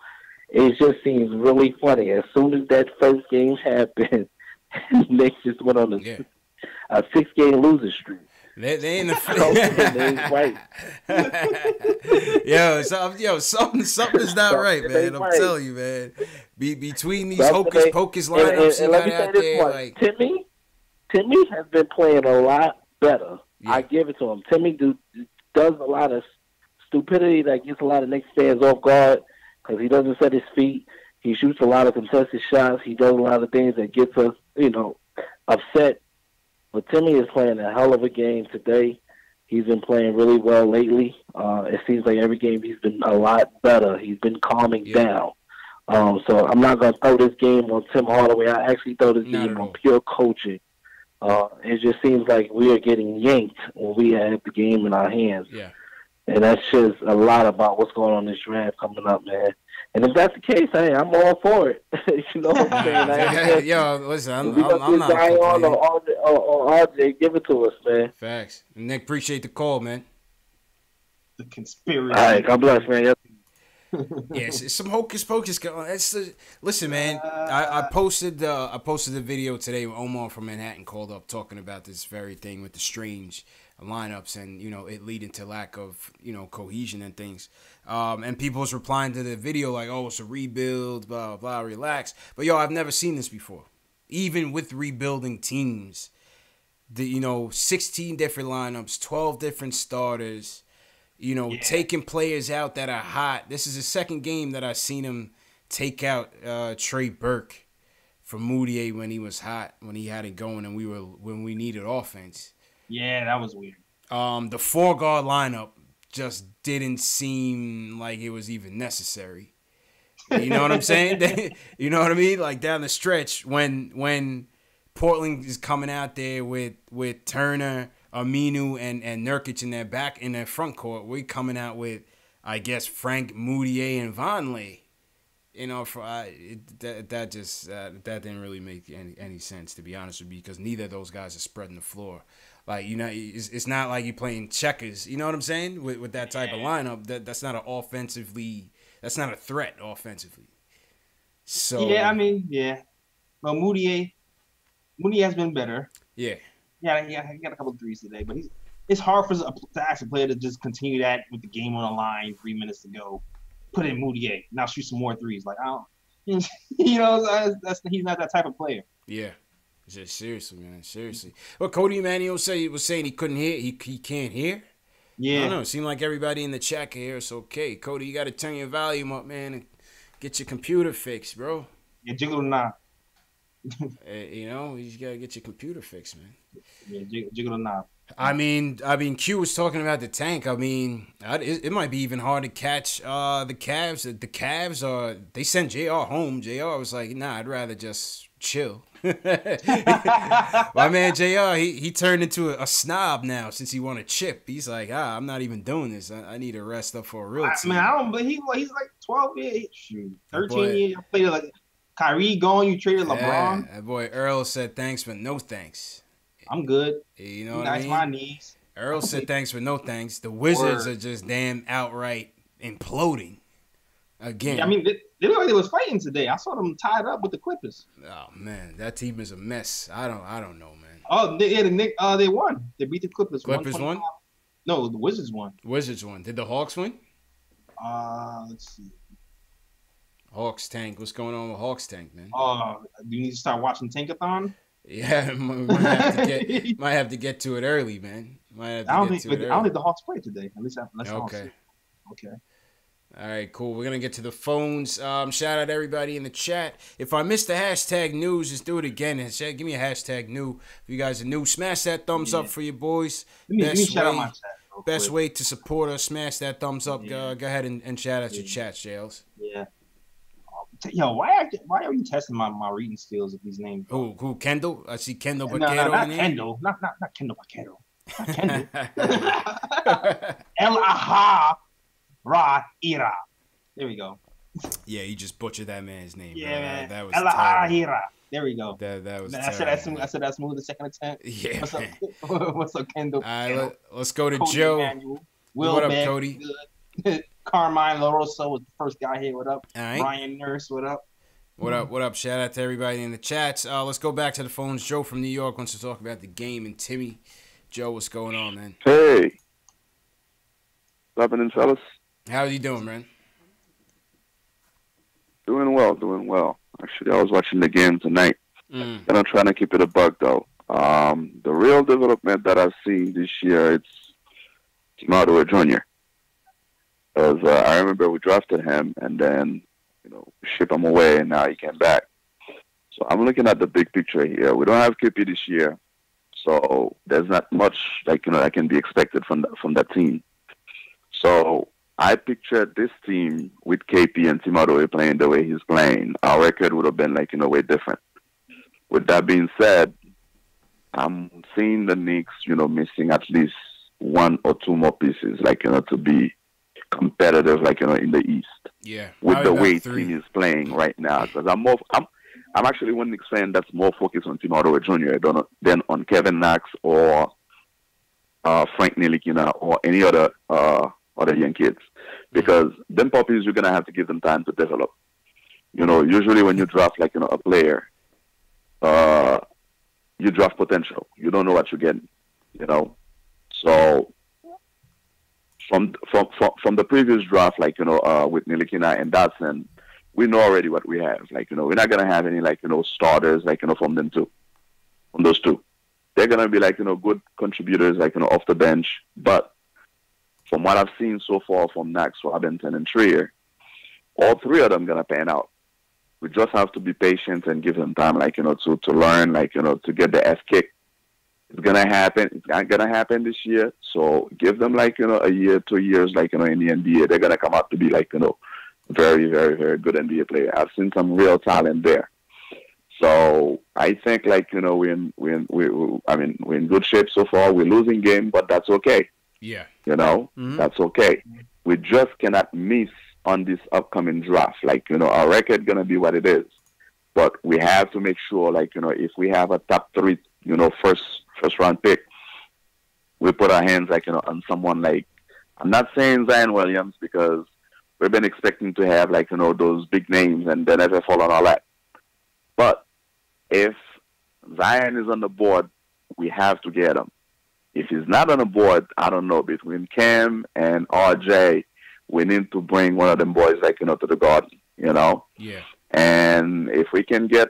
[SPEAKER 7] It just seems really funny. As soon as that first game happened, Knicks just went on a 6-game losing streak.
[SPEAKER 1] They in the
[SPEAKER 7] right.
[SPEAKER 1] something's not right, man. I'm telling you, man. Between these hocus pocus lineups,
[SPEAKER 7] and let me say this one. Timmy has been playing a lot better. Yeah. I give it to him. Timmy does a lot of stupidity that gets a lot of Knicks fans off guard because he doesn't set his feet. He shoots a lot of contested shots. He does a lot of things that gets us, upset. But Timmy is playing a hell of a game today. He's been playing really well lately. It seems like every game he's been a lot better. He's been calming down. So I'm not going to throw this game on Tim Hardaway. I actually throw this game on pure coaching. It just seems like we are getting yanked when we have the game in our hands.
[SPEAKER 1] Yeah.
[SPEAKER 7] And that says a lot about what's going on in this draft coming up, man. And if that's the case, hey, I'm all for it. You know what I'm saying?
[SPEAKER 1] Listen, I'm not
[SPEAKER 7] Zion or RJ, give it to us, man.
[SPEAKER 1] Facts. Nick, appreciate the call, man.
[SPEAKER 4] The conspiracy.
[SPEAKER 7] All right, God bless, man.
[SPEAKER 1] Yes, some hocus pocus going on. Listen, man. I posted the video today when Omar from Manhattan called up talking about this very thing with the strange lineups and it leading to lack of cohesion and things. And people was replying to the video like, "Oh, it's a rebuild, blah blah, relax." But I've never seen this before. Even with rebuilding teams, 16 different lineups, 12 different starters. Taking players out that are hot. This is the second game that I've seen him take out Trey Burke from Moutier when he was hot, when he had it going, and when we needed offense.
[SPEAKER 4] Yeah, that was weird.
[SPEAKER 1] The 4-guard lineup just didn't seem like it was even necessary. You know what I'm saying? You know what I mean? Like down the stretch when Portland is coming out there with Turner, Aminu, and Nurkic in their front court, we're coming out with, I guess, Frank, Moutier, and Vonleh. That didn't really make any sense, to be honest with you, because neither of those guys are spreading the floor. Like, it's not like you're playing checkers. You know what I'm saying? With that type of lineup, that's not that's not a threat offensively. So
[SPEAKER 4] Well, Moutier has been better.
[SPEAKER 1] Yeah.
[SPEAKER 4] Yeah, he got a couple of threes today, but it's hard to ask a player to just continue that with the game on the line, 3 minutes to go. Put in Moutier, now shoot some more threes. Like, I don't, he's not that type of player.
[SPEAKER 1] Yeah, just seriously, man, seriously. Well, Cody Emanuel was saying he couldn't hear, he can't hear.
[SPEAKER 4] Yeah,
[SPEAKER 1] I don't know. It seemed like everybody in the chat can hear us okay. Cody, you got to turn your volume up, man, and get your computer fixed, bro.
[SPEAKER 4] Yeah, jiggle the knob.
[SPEAKER 1] You just gotta get your computer fixed, man.
[SPEAKER 4] Yeah, jiggle the knob.
[SPEAKER 1] I mean, Q was talking about the tank. I mean, it might be even hard to catch the Cavs. The Cavs they sent JR home. JR was like, nah, I'd rather just chill. My man JR, he turned into a snob now since he won a chip. He's like, I'm not even doing this. I need to rest up for a real team.
[SPEAKER 4] I don't believe he's like 12 years, 13 years. I played like Kyrie gone. You traded LeBron.
[SPEAKER 1] Yeah, that boy Earl said thanks but no thanks.
[SPEAKER 4] I'm good.
[SPEAKER 1] You know what
[SPEAKER 4] I
[SPEAKER 1] mean?
[SPEAKER 4] my knees.
[SPEAKER 1] Earl said thanks but no thanks. The Wizards are just damn outright imploding again.
[SPEAKER 4] Yeah, I mean, they look like they was fighting today. I saw them tied up with the Clippers.
[SPEAKER 1] Oh man, that team is a mess. I don't know, man.
[SPEAKER 4] Oh, they won. They beat the Clippers.
[SPEAKER 1] Clippers won?
[SPEAKER 4] No, the Wizards won.
[SPEAKER 1] Wizards won. Did the Hawks win?
[SPEAKER 4] Let's see.
[SPEAKER 1] Hawks tank. What's going on with Hawks tank, man?
[SPEAKER 4] Do you need to start watching Tankathon?
[SPEAKER 1] Yeah, might have to get to it early, man.
[SPEAKER 4] I don't think the Hawks play today. At least
[SPEAKER 1] okay.
[SPEAKER 4] Okay.
[SPEAKER 1] All right, cool. We're gonna get to the phones. Shout out to everybody in the chat. If I missed the hashtag news, just do it again. Give me a hashtag new. If you guys are new, smash that thumbs up for your boys.
[SPEAKER 4] Let me shout out my chat.
[SPEAKER 1] Best way to support us, smash that thumbs up. Go ahead and shout out your chat, Jails.
[SPEAKER 4] Yeah. Yo, why are you testing my reading skills with these names?
[SPEAKER 1] Who? Kendall? I see Kendall Baquero.
[SPEAKER 4] No, not Kendall. Not Kendall Baquero. Not Kendall. El-Aha Ra-Ira. There we go.
[SPEAKER 1] Yeah, you just butchered that man's name.
[SPEAKER 4] Yeah,
[SPEAKER 1] that was
[SPEAKER 4] El-Aha. There we go.
[SPEAKER 1] That was.
[SPEAKER 4] I said that smooth the second attempt.
[SPEAKER 1] Yeah.
[SPEAKER 4] What's up, Kendall?
[SPEAKER 1] All right, let's go to
[SPEAKER 4] Cody
[SPEAKER 1] Joe.
[SPEAKER 4] Emmanuel. Will
[SPEAKER 1] what up,
[SPEAKER 4] Beck,
[SPEAKER 1] Cody?
[SPEAKER 4] Good. Carmine LaRosa was the first guy here. What up?
[SPEAKER 1] All right.
[SPEAKER 4] Ryan Nurse, what up?
[SPEAKER 1] What up? What up? Shout out to everybody in the chats. Let's go back to the phones. Joe from New York wants to talk about the game, and Timmy. Joe, what's going on, man?
[SPEAKER 8] Hey. What's happening, fellas?
[SPEAKER 1] How are you doing, man?
[SPEAKER 8] Doing well. Actually, I was watching the game tonight. And I'm trying to keep it a buck, though. The real development that I've seen this year, it's Tim Hardaway Jr. Because I remember we drafted him and then, ship him away, and now he came back. So I'm looking at the big picture here. We don't have KP this year, so there's not much that can be expected from that team. So I pictured this team with KP and Tim Hardaway playing the way he's playing. Our record would have been way different. With that being said, I'm seeing the Knicks, missing at least one or two more pieces, to be competitive, in the East.
[SPEAKER 1] Yeah.
[SPEAKER 8] With the way team is playing right now, because I'm actually one Knicks fan that's more focused on Tim Hardaway Jr. than on Kevin Knox or Frank Ntilikina or any other young kids, because them puppies, you're gonna have to give them time to develop. Usually when you draft a player, you draft potential. You don't know what you're getting. So from the previous draft, with Ntilikina and Dotson, we know already what we have. We're not gonna have any starters from them too, from those two. They're gonna be good contributors off the bench. But from what I've seen so far from Knox, Robinson, and Trier, all three of them gonna pan out. We just have to be patient and give them time, to learn, to get the ass kicked. It's gonna happen. It's not gonna happen this year. So give them a year, 2 years, in the NBA. They're gonna come out to be very, very, very good NBA player. I've seen some real talent there. So I think we're in good shape so far. We're losing game, but that's okay.
[SPEAKER 1] Yeah.
[SPEAKER 8] That's okay. We just cannot miss on this upcoming draft. Our record gonna be what it is. But we have to make sure, if we have a top 3, first round pick, we put our hands on someone I'm not saying Zion Williams, because we've been expecting to have those big names and they never fall on our lap. But if Zion is on the board, we have to get him. If he's not on the board, I don't know, between Cam and RJ, we need to bring one of them boys to the Garden,
[SPEAKER 1] Yeah.
[SPEAKER 8] And if we can get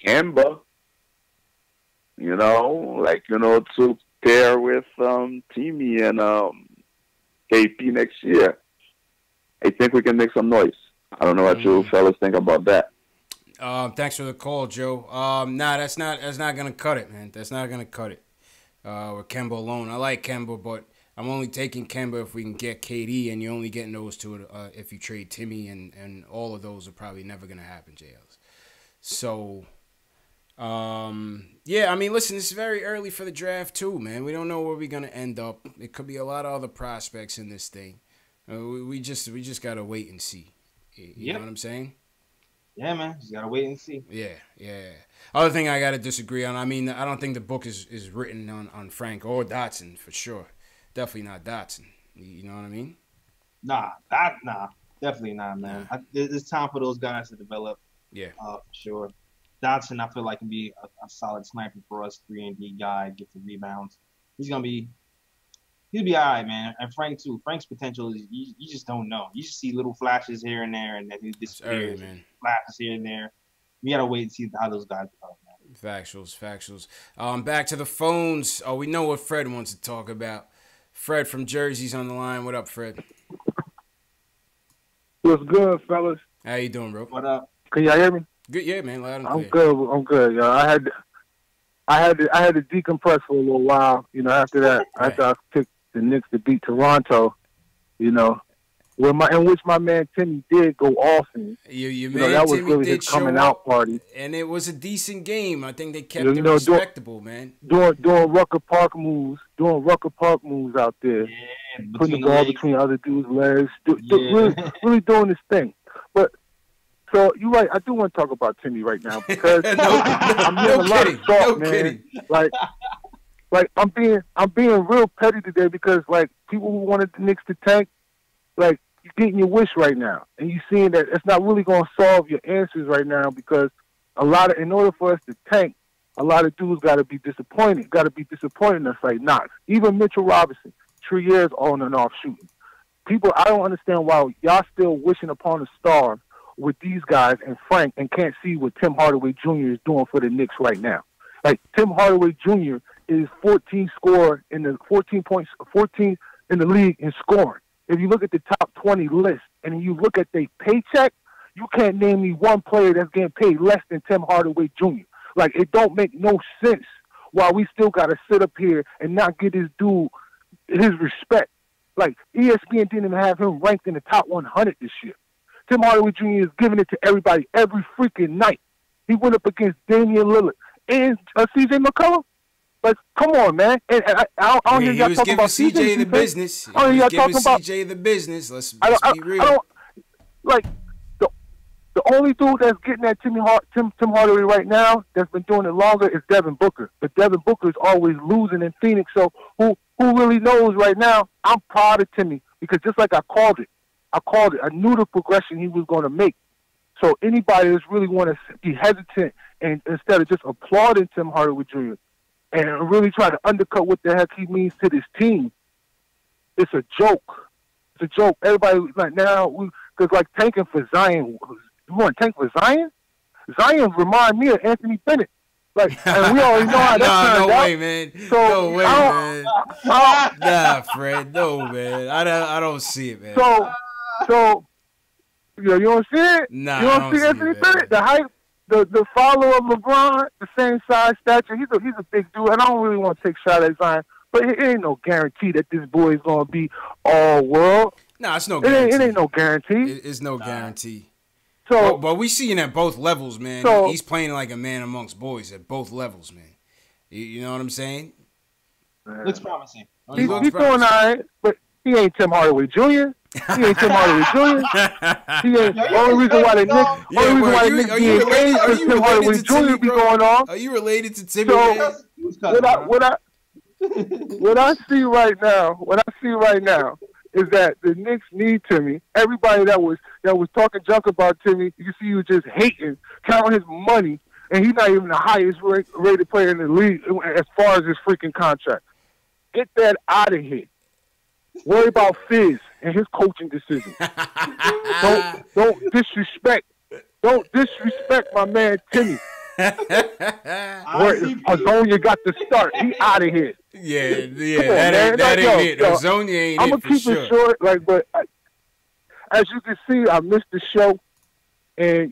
[SPEAKER 8] Kemba, to pair with Timmy and KP next year, I think we can make some noise. I don't know what you fellas think about that.
[SPEAKER 1] Thanks for the call, Joe. That's not gonna cut it, man. That's not gonna cut it. With Kemba alone, I like Kemba, but I'm only taking Kemba if we can get KD, and you're only getting those two if you trade Timmy, and all of those are probably never gonna happen, JLs. So, listen, it's very early for the draft too, man. We don't know where we're gonna end up. It could be a lot of other prospects in this thing. We just gotta wait and see. You know what I'm saying?
[SPEAKER 4] Yeah, man. Just gotta wait and see.
[SPEAKER 1] Yeah. Other thing I gotta disagree on. I don't think the book is written on Frank or Dotson for sure. Definitely not Dotson. You know what I mean?
[SPEAKER 4] Nah, definitely not, man. It's time for those guys to develop.
[SPEAKER 1] Yeah,
[SPEAKER 4] for sure. Dotson, I feel like can be a solid sniper for us, 3-and-D guy, get the rebounds. He's gonna be He'll be all right, man. And Frank too. Frank's potential is you just don't know. You just see little flashes here and there, and then he disappears.
[SPEAKER 1] Man.
[SPEAKER 4] Flashes here and there. We gotta wait and see how those guys develop, man.
[SPEAKER 1] Factuals. Back to the phones. Oh, we know what Fred wants to talk about. Fred from Jersey's on the line. What up, Fred?
[SPEAKER 9] What's good, fellas?
[SPEAKER 1] How you doing, bro?
[SPEAKER 4] What up?
[SPEAKER 9] Can y'all hear me?
[SPEAKER 1] Good, yeah, man. Loud and
[SPEAKER 9] I'm
[SPEAKER 1] clear.
[SPEAKER 9] good. I'm good. Yo, I had to decompress for a little while. You know, after that, after I picked the Knicks to beat Toronto, you know, in which my man Timmy did go off in.
[SPEAKER 1] You
[SPEAKER 9] know, that was
[SPEAKER 1] Timmy
[SPEAKER 9] really his coming out party,
[SPEAKER 1] and it was a decent game. I think they kept it respectable, man.
[SPEAKER 9] Doing Rucker Park moves out there, putting the ball between other dudes' legs, really doing this thing. But so you're right. I do want to talk about Timmy right now because I'm hearing a lot of talk, man. Like I'm being real petty today because like people who wanted the Knicks to tank, like you're getting your wish right now, and you're seeing that it's not really going to solve your answers right now because in order for us to tank, a lot of dudes got to be disappointed. Got to be disappointed in us like Knox, even Mitchell Robinson, 3 years on and off shooting. People, I don't understand why y'all still wishing upon a star with these guys and Frank and can't see what Tim Hardaway Jr. is doing for the Knicks right now. Like Tim Hardaway Jr. is 14 in the league in scoring. If you look at the top 20 list and you look at their paycheck, you can't name me one player that's getting paid less than Tim Hardaway Jr. Like, it don't make no sense why we still got to sit up here and not give this dude his respect. Like, ESPN didn't even have him ranked in the top 100 this year. Tim Hardaway Jr. is giving it to everybody every freaking night. He went up against Damian Lillard and CJ McCollum. Like, come on, man. And I don't hear y'all talking about
[SPEAKER 1] CJ the business.
[SPEAKER 9] I don't hear y'all talking about
[SPEAKER 1] CJ the business. Let's be real.
[SPEAKER 9] I don't, like, the only dude that's getting at Tim Hardaway right now that's been doing it longer is Devin Booker. But Devin Booker is always losing in Phoenix. So who really knows right now? I'm proud of Timmy because just like I called it. I knew the progression he was going to make. So anybody that's really want to be hesitant and instead of just applauding Tim Hardaway Jr. and really try to undercut what the heck he means to this team, it's a joke. It's a joke. Everybody like now because like tanking for Zion. You want to tank for Zion? Zion remind me of Anthony Bennett. Like, and we already know how that turned out.
[SPEAKER 1] No way, man.
[SPEAKER 9] So,
[SPEAKER 1] no way, man. Nah, Fred. No, man. I don't see it, man.
[SPEAKER 9] So, you don't see it?
[SPEAKER 1] Nah,
[SPEAKER 9] you don't see Anthony Bennett? The height, the follower of LeBron, the same size, stature. He's a big dude, and I don't really want to take a shot at Zion. But it ain't no guarantee that this boy is going to be all world.
[SPEAKER 1] Nah, it's no guarantee.
[SPEAKER 9] It ain't no guarantee.
[SPEAKER 1] It's no guarantee.
[SPEAKER 9] So,
[SPEAKER 1] but we seeing at both levels, man.
[SPEAKER 9] So,
[SPEAKER 1] he's playing like a man amongst boys at both levels, man. You know what I'm saying?
[SPEAKER 4] Looks promising.
[SPEAKER 9] He's doing all right, but he ain't Tim Hardaway Jr. He ain't Tim Hardaway Jr. He ain't. Only reason why the Knicks because Tim Hardaway Jr. be going on.
[SPEAKER 1] Are you related to Timmy?
[SPEAKER 9] So what I see right now is that the Knicks need Timmy. Everybody that was talking junk about Timmy, you see, he was just hating, counting his money, and he's not even the highest rated player in the league as far as his freaking contract. Get that out of here. Worry about Fizz and his coaching decisions. Don't disrespect. Don't disrespect my man Timmy. Azonia got the start. He out of here.
[SPEAKER 1] Yeah.
[SPEAKER 9] That
[SPEAKER 1] ain't it. Azonia ain't
[SPEAKER 9] I'm
[SPEAKER 1] it for sure.
[SPEAKER 9] I'm gonna keep it short, but as you can see, I missed the show, and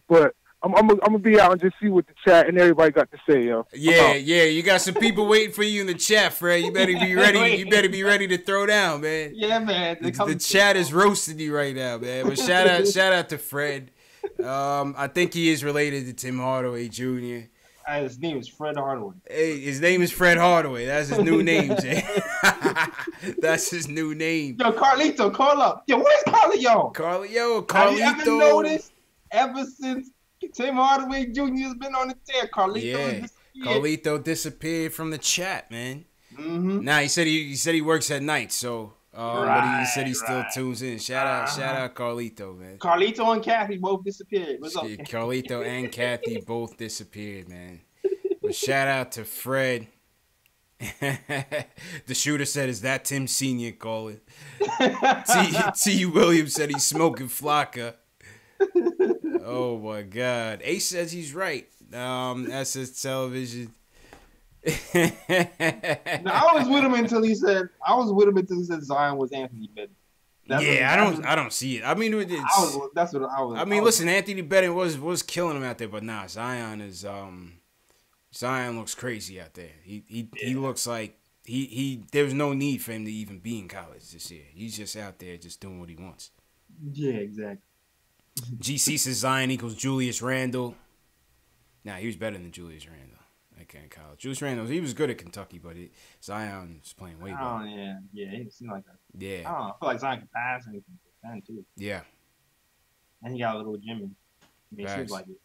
[SPEAKER 9] but I'm gonna be out and just see what the chat and everybody got to say, yo.
[SPEAKER 1] Yeah. You got some people waiting for you in the chat, Fred. You better be ready. You better be ready to throw down, man.
[SPEAKER 4] Yeah, man.
[SPEAKER 1] The chat is roasting you right now, man. But shout out to Fred. I think he is related to Tim Hardaway Jr.
[SPEAKER 4] His name is Fred Hardaway.
[SPEAKER 1] Hey, his name is Fred Hardaway. That's his new name, Jay. That's his new name.
[SPEAKER 4] Yo, Carlito, call up. Yo, where's Carlito?
[SPEAKER 1] Carlito.
[SPEAKER 4] Have you ever noticed ever since Tim Hardaway Jr. has been on the tear,
[SPEAKER 1] Carlito disappeared from the chat, man.
[SPEAKER 4] Mm-hmm.
[SPEAKER 1] Nah, he said he works at night, so but he said he still tunes in. Shout out Carlito, man.
[SPEAKER 4] Carlito and Kathy both disappeared. What's up?
[SPEAKER 1] Carlito and Kathy both disappeared, man. But shout out to Fred. The shooter said, "Is that Tim Senior calling?" T. Williams said he's smoking Flocka. Oh my God! Ace says he's right. SS Television.
[SPEAKER 4] I was with him until he said Zion was Anthony Bennett.
[SPEAKER 1] I don't see it. I mean,
[SPEAKER 4] that's what I was.
[SPEAKER 1] I mean, listen, Anthony Bennett was killing him out there, but nah, Zion looks crazy out there. He looks like there was no need for him to even be in college this year. He's just out there just doing what he wants.
[SPEAKER 4] Yeah, exactly.
[SPEAKER 1] GC says Zion equals Julius Randle. Nah, he was better than Julius Randle. In college. Julius Randle, he was good at Kentucky, but Zion was playing way better.
[SPEAKER 4] Oh, yeah, he seemed like that.
[SPEAKER 1] Yeah.
[SPEAKER 4] I don't know. I feel like Zion can pass and he can defend, too.
[SPEAKER 1] Yeah.
[SPEAKER 4] And he got a little Jimmy. I mean, it seems like it.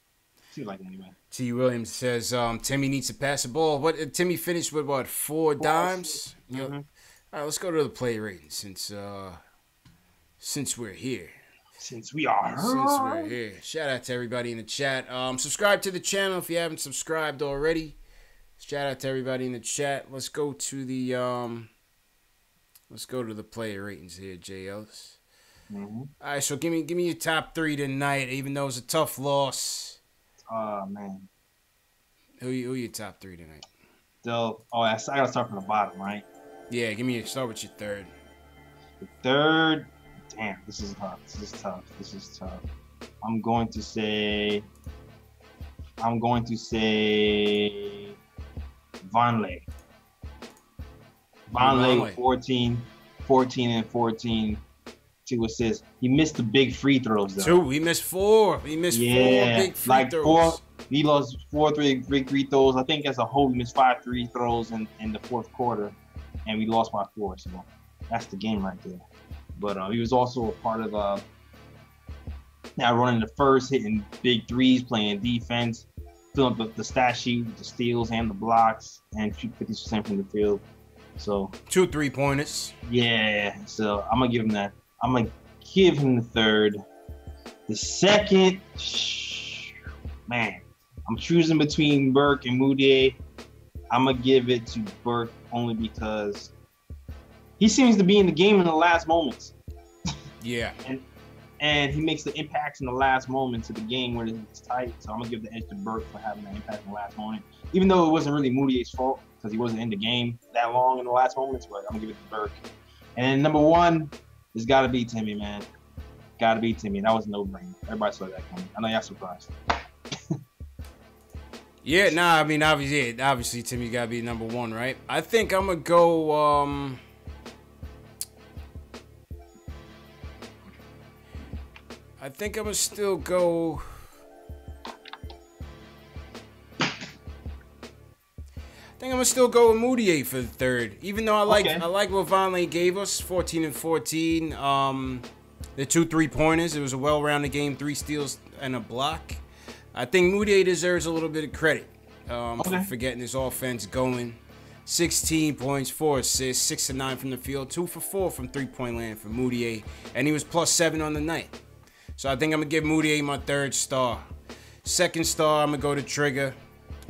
[SPEAKER 4] Seems like it anyway.
[SPEAKER 1] T. Williams says Timmy needs to pass the ball. Timmy finished with, 4 dimes? Mm-hmm. All right, let's go to the play rating since we're here.
[SPEAKER 4] Since we're
[SPEAKER 1] here. Shout out to everybody in the chat. Subscribe to the channel if you haven't subscribed already. Shout out to everybody in the chat. Let's go to the player ratings here, Jay Ellis.
[SPEAKER 4] Mm-hmm.
[SPEAKER 1] All right, so give me your top 3 tonight, even though it's a tough loss.
[SPEAKER 4] Oh man.
[SPEAKER 1] Who your top 3 tonight?
[SPEAKER 4] So I gotta start from the bottom, right?
[SPEAKER 1] Yeah, start with your third.
[SPEAKER 4] The third. Damn, this is tough. I'm going to say Vonleh. Vonleh 14 and 14, 2 assists. He missed the big free throws though.
[SPEAKER 1] 2. He missed 4. He missed 4 big free throws.
[SPEAKER 4] 4. He lost 4 big free throws. I think as a whole, he missed 5 free throws in the fourth quarter, and we lost by 4. So that's the game right there. But he was also a part of running the first, hitting big threes, playing defense, filling up the stat sheet with the steals and the blocks, and shoot 50% from the field. So
[SPEAKER 1] 2 3-pointers.
[SPEAKER 4] Yeah. So I'm gonna give him that. I'm gonna give him the third. The second, man, I'm choosing between Burke and Moutier. I'm gonna give it to Burke only because he seems to be in the game in the last moments.
[SPEAKER 1] Yeah.
[SPEAKER 4] And he makes the impacts in the last moments of the game when it's tight. So I'm going to give the edge to Burke for having that impact in the last moment. Even though it wasn't really Moutier's fault because he wasn't in the game that long in the last moments, but I'm going to give it to Burke. And then number 1 has got to be Timmy, man. Got to be Timmy. That was a no-brainer. Everybody saw that coming. I know y'all surprised.
[SPEAKER 1] Yeah, I mean, obviously Timmy got to be number 1, right? I think I'm going to go... I think I'm gonna still go. With Moutier for the third, even though I like what Vonleh gave us, 14 and 14. The 2 3-pointers. It was a well-rounded game, 3 steals and a block. I think Moutier deserves a little bit of credit for getting his offense going. 16 points, 4 assists, 6 of 9 from the field, 2 for 4 from 3-point land for Moutier, and he was +7 on the night. So I think I'm going to give Moutier my third star. Second star, I'm going to go to Trigger.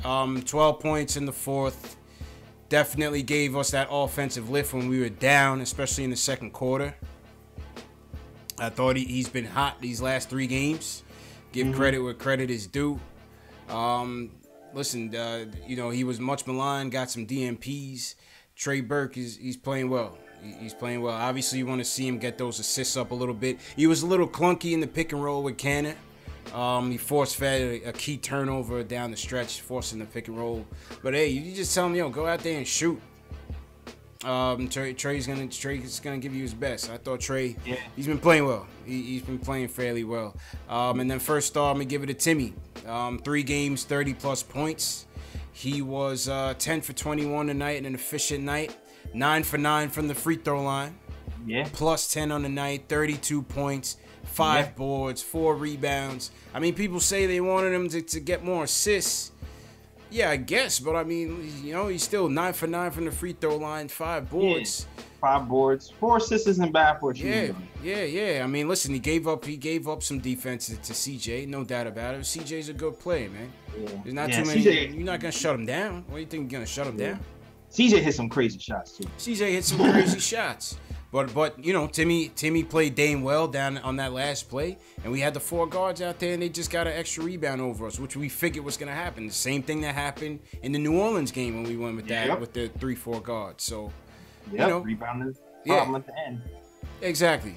[SPEAKER 1] 12 points in the fourth. Definitely gave us that offensive lift when we were down, especially in the second quarter. I thought he's been hot these last 3 games. Give credit where credit is due. Listen, he was much maligned, got some DMPs. Trey Burke, he's playing well. He's playing well. Obviously, you want to see him get those assists up a little bit. He was a little clunky in the pick and roll with Cannon. He force-fed a key turnover down the stretch, forcing the pick and roll. But, hey, you just tell him, go out there and shoot. Trey's gonna give you his best. I thought Trey, he's been playing well. He's been playing fairly well. And then first star, I'm going to give it to Timmy. 3 games, 30-plus points. He was 10 for 21 tonight in an efficient night. 9 for 9 from the free throw line.
[SPEAKER 4] Yeah.
[SPEAKER 1] +10 on the night, 32 points, 5 boards, 4 rebounds. I mean, people say they wanted him to get more assists. Yeah, I guess, but I mean, he's still 9 for 9 from the free throw line, 5 boards.
[SPEAKER 4] Yeah. 5 boards, 4 assists isn't bad for a shooter.
[SPEAKER 1] Yeah. I mean, listen, he gave up some defense to CJ, no doubt about it. CJ's a good player, man.
[SPEAKER 4] Yeah.
[SPEAKER 1] There's not too many. You're not gonna shut him down. What do you think you're gonna shut him down?
[SPEAKER 4] CJ hit some crazy shots too.
[SPEAKER 1] CJ hit some crazy shots. But you know, Timmy played Dame well down on that last play, and we had the 4 guards out there, and they just got an extra rebound over us, which we figured was gonna happen. The same thing that happened in the New Orleans game when we went with that with the 3-4 guards. So you know,
[SPEAKER 4] rebounding problem at the end.
[SPEAKER 1] Exactly,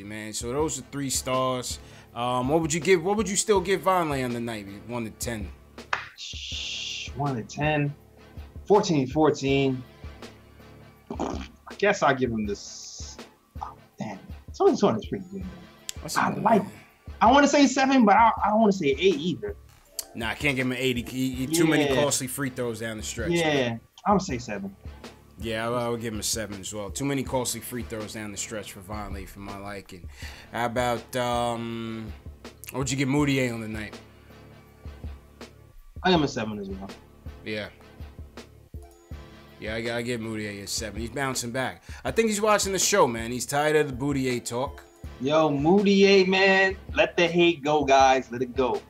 [SPEAKER 1] man. So those are 3 stars. What would you give? What would you still give Vonleh on the night? 1 to 10.
[SPEAKER 4] 1 to 10. 14. I guess I'll give him this. Oh, damn. It's only 200 pretty good. I want to say 7, but I don't want to say 8 either.
[SPEAKER 1] Nah, I can't give him an 8. He too many costly free throws down the stretch.
[SPEAKER 4] Yeah, I would say 7.
[SPEAKER 1] Yeah, I would give him a 7 as well. Too many costly free throws down the stretch for Vonleh for my liking. How about, what would you give Moutier on the night?
[SPEAKER 4] I give him a 7 as well.
[SPEAKER 1] Yeah. Yeah, I give Moutier a 7. He's bouncing back. I think he's watching the show, man. He's tired of the Moutier talk.
[SPEAKER 4] Yo, Moutier, man. Let the hate go, guys. Let it go.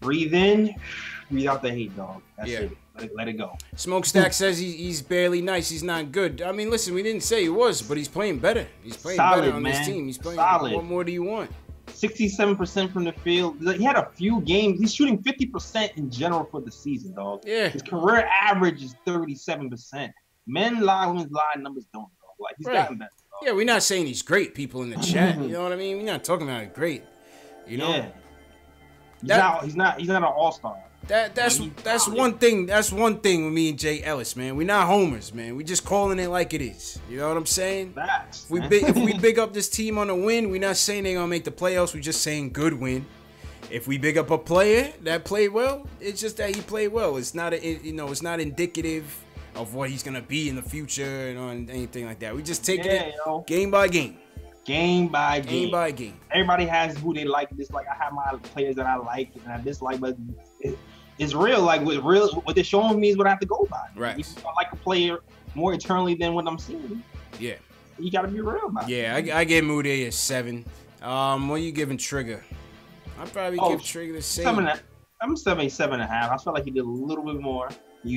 [SPEAKER 4] Breathe in, breathe out the hate, dog. That's it. Let it go.
[SPEAKER 1] Smokestack says he's barely nice. He's not good. I mean, listen, we didn't say he was, but he's playing better. He's playing better on this team. He's playing solid. What more do you want?
[SPEAKER 4] 67% from the field. He had a few games. He's shooting 50% in general for the season, dog.
[SPEAKER 1] Yeah.
[SPEAKER 4] His career average is 37%. Men lie, women's lie, numbers don't, dog. Like, he's gotten better, dog.
[SPEAKER 1] Yeah, we're not saying he's great, people in the chat. You know what I mean? We're not talking about it great. You know?
[SPEAKER 4] Yeah. He's not an all-star.
[SPEAKER 1] That's one thing. That's one thing with me and Jay Ellis, man. We're not homers, man. We just calling it like it is. You know what I'm saying?
[SPEAKER 4] Facts.
[SPEAKER 1] If we big up this team on a win, we're not saying they're gonna make the playoffs. We're just saying good win. If we big up a player that played well, it's just that he played well. It's not it's not indicative of what he's gonna be in the future and anything like that. We just take it game by game.
[SPEAKER 4] Game by game.
[SPEAKER 1] Game by game.
[SPEAKER 4] Everybody has who they like, dislike. I have my players that I like and I dislike, but it's real. Like what they're showing me is what I have to go by.
[SPEAKER 1] Right.
[SPEAKER 4] If I like a player more eternally than what I'm seeing,
[SPEAKER 1] yeah,
[SPEAKER 4] you gotta be real about it.
[SPEAKER 1] Yeah, I gave Moutier a 7. What are you giving Trigger? I'd probably give Trigger the same.
[SPEAKER 4] I'm 7.5. I felt like he did a little bit more. He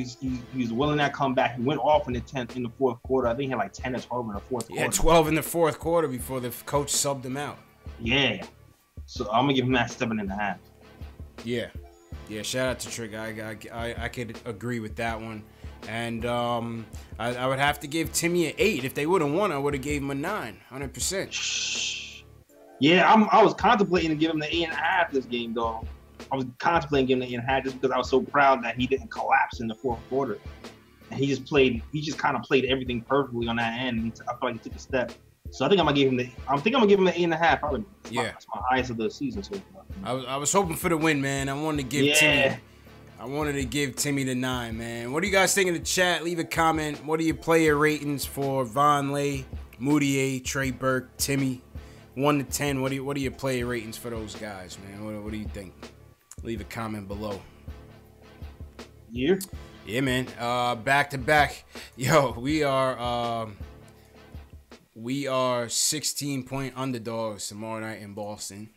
[SPEAKER 4] was willing that comeback. He went off in the fourth quarter. I think he had like 10 or 12 in the fourth quarter.
[SPEAKER 1] Yeah, 12 in the fourth quarter before the coach subbed him out.
[SPEAKER 4] Yeah. So I'm gonna give him that 7.5.
[SPEAKER 1] Yeah. Yeah, shout out to Trigger. I could agree with that one. And I would have to give Timmy an 8. If they would have won, I would have gave him a 9, 100%.
[SPEAKER 4] Yeah, I was contemplating to give him the 8.5 this game, though. I was contemplating giving him the 8.5 just because I was so proud that he didn't collapse in the fourth quarter. And he just kind of played everything perfectly on that end. And I feel like he took a step. So I think I'm gonna give him the 8.5. Probably. That's my highest of the season so far.
[SPEAKER 1] I was hoping for the win, man. I wanted to give Timmy the 9, man. What do you guys think in the chat? Leave a comment. What are your player ratings for Vonleh, Moutier, Trey Burke, Timmy? 1 to 10. What are your player ratings for those guys, man? What do you think? Leave a comment below. Yeah, man. Back to back. Yo, we are 16-point underdogs tomorrow night in Boston.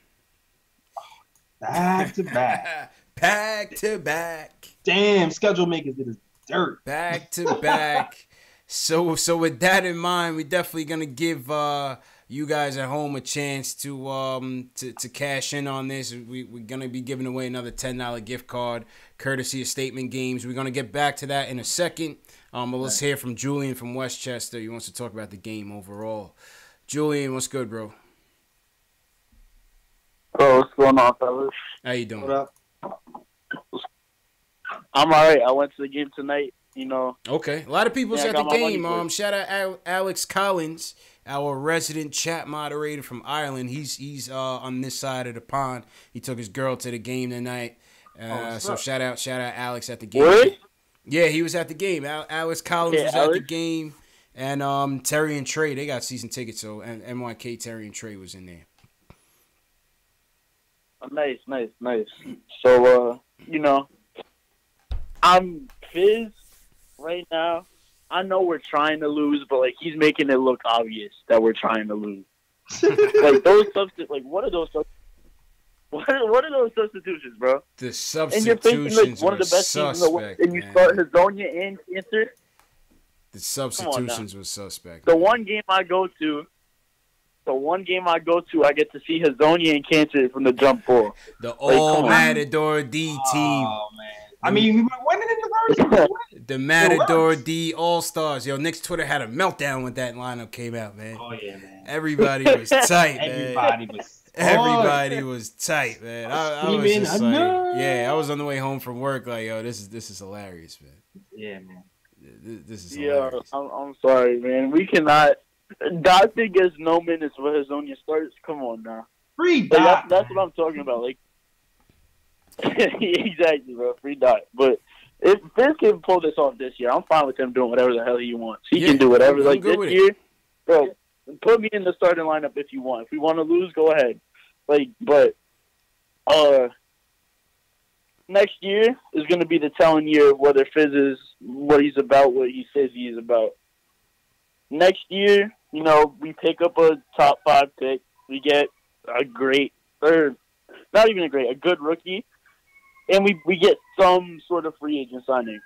[SPEAKER 4] Back to back.
[SPEAKER 1] Back to back.
[SPEAKER 4] Damn, schedule makers did his dirt.
[SPEAKER 1] Back to back. So with that in mind, we're definitely gonna give you guys at home a chance to cash in on this. We're gonna be giving away another $10 gift card, courtesy of Statement Games. We're gonna get back to that in a second. But let's hear from Julian from Westchester. He wants to talk about the game overall. Julian, what's good, bro?
[SPEAKER 10] Oh, what's going on, fellas?
[SPEAKER 1] How you doing?
[SPEAKER 4] What up?
[SPEAKER 10] I'm all right. I went to the game tonight,
[SPEAKER 1] Okay. A lot of people's at the game. Shout out Alex Collins, our resident chat moderator from Ireland. He's on this side of the pond. He took his girl to the game tonight. So shout out Alex at the game.
[SPEAKER 10] What?
[SPEAKER 1] Yeah, he was at the game. Alex Collins was at the game. And Terry and Trey, they got season tickets. So and NYK, Terry and Trey was in there.
[SPEAKER 10] Oh, nice. So, I'm Fizz right now. I know we're trying to lose, but he's making it look obvious that we're trying to lose. Those subs, what are those subs? What are those substitutions, bro?
[SPEAKER 1] The
[SPEAKER 10] And you're facing
[SPEAKER 1] substitutions
[SPEAKER 10] one of
[SPEAKER 1] were
[SPEAKER 10] the best teams in the world,
[SPEAKER 1] suspect,
[SPEAKER 10] and you
[SPEAKER 1] man.
[SPEAKER 10] start Hazonia and Cancer.
[SPEAKER 1] The substitutions were suspect.
[SPEAKER 10] The
[SPEAKER 1] man.
[SPEAKER 10] one game I go to, I get to see Hazonia and Cancer from the jump ball.
[SPEAKER 1] The
[SPEAKER 10] Like,
[SPEAKER 1] all
[SPEAKER 10] come on.
[SPEAKER 1] Matador D team.
[SPEAKER 4] Oh man. I mean, we were winning in the first.
[SPEAKER 1] The Matador D All Stars. Yo, Knicks Twitter had a meltdown when that lineup came out, man.
[SPEAKER 4] Oh yeah, man.
[SPEAKER 1] Everybody was tight, man.
[SPEAKER 4] Everybody was.
[SPEAKER 1] was tight, man. I was
[SPEAKER 4] Screaming,
[SPEAKER 1] just
[SPEAKER 4] "I
[SPEAKER 1] like,
[SPEAKER 4] know."
[SPEAKER 1] yeah, I was on the way home from work, like, yo, this is hilarious, man.
[SPEAKER 4] Yeah, man.
[SPEAKER 1] This is
[SPEAKER 10] Yeah,
[SPEAKER 1] hilarious.
[SPEAKER 10] I'm sorry, man. We cannot. Dante gets no minutes for Hazonia starts. Come on now.
[SPEAKER 4] Free
[SPEAKER 10] Like,
[SPEAKER 4] dot.
[SPEAKER 10] that's what I'm talking about. Like, exactly, bro. Free dot. But if Fizz can pull this off this year, I'm fine with him doing whatever the hell he wants. He can do whatever.
[SPEAKER 1] I'm
[SPEAKER 10] Like
[SPEAKER 1] good
[SPEAKER 10] this
[SPEAKER 1] with it.
[SPEAKER 10] year, bro. Put me in the starting lineup if you want. If we want to lose, go ahead. Like, but next year is going to be the telling year of whether Fizz is what he's about, what he says he is about. Next year, you know, we pick up a top 5 pick. We get a great, or not even a good rookie, and we get some sort of free agent signing.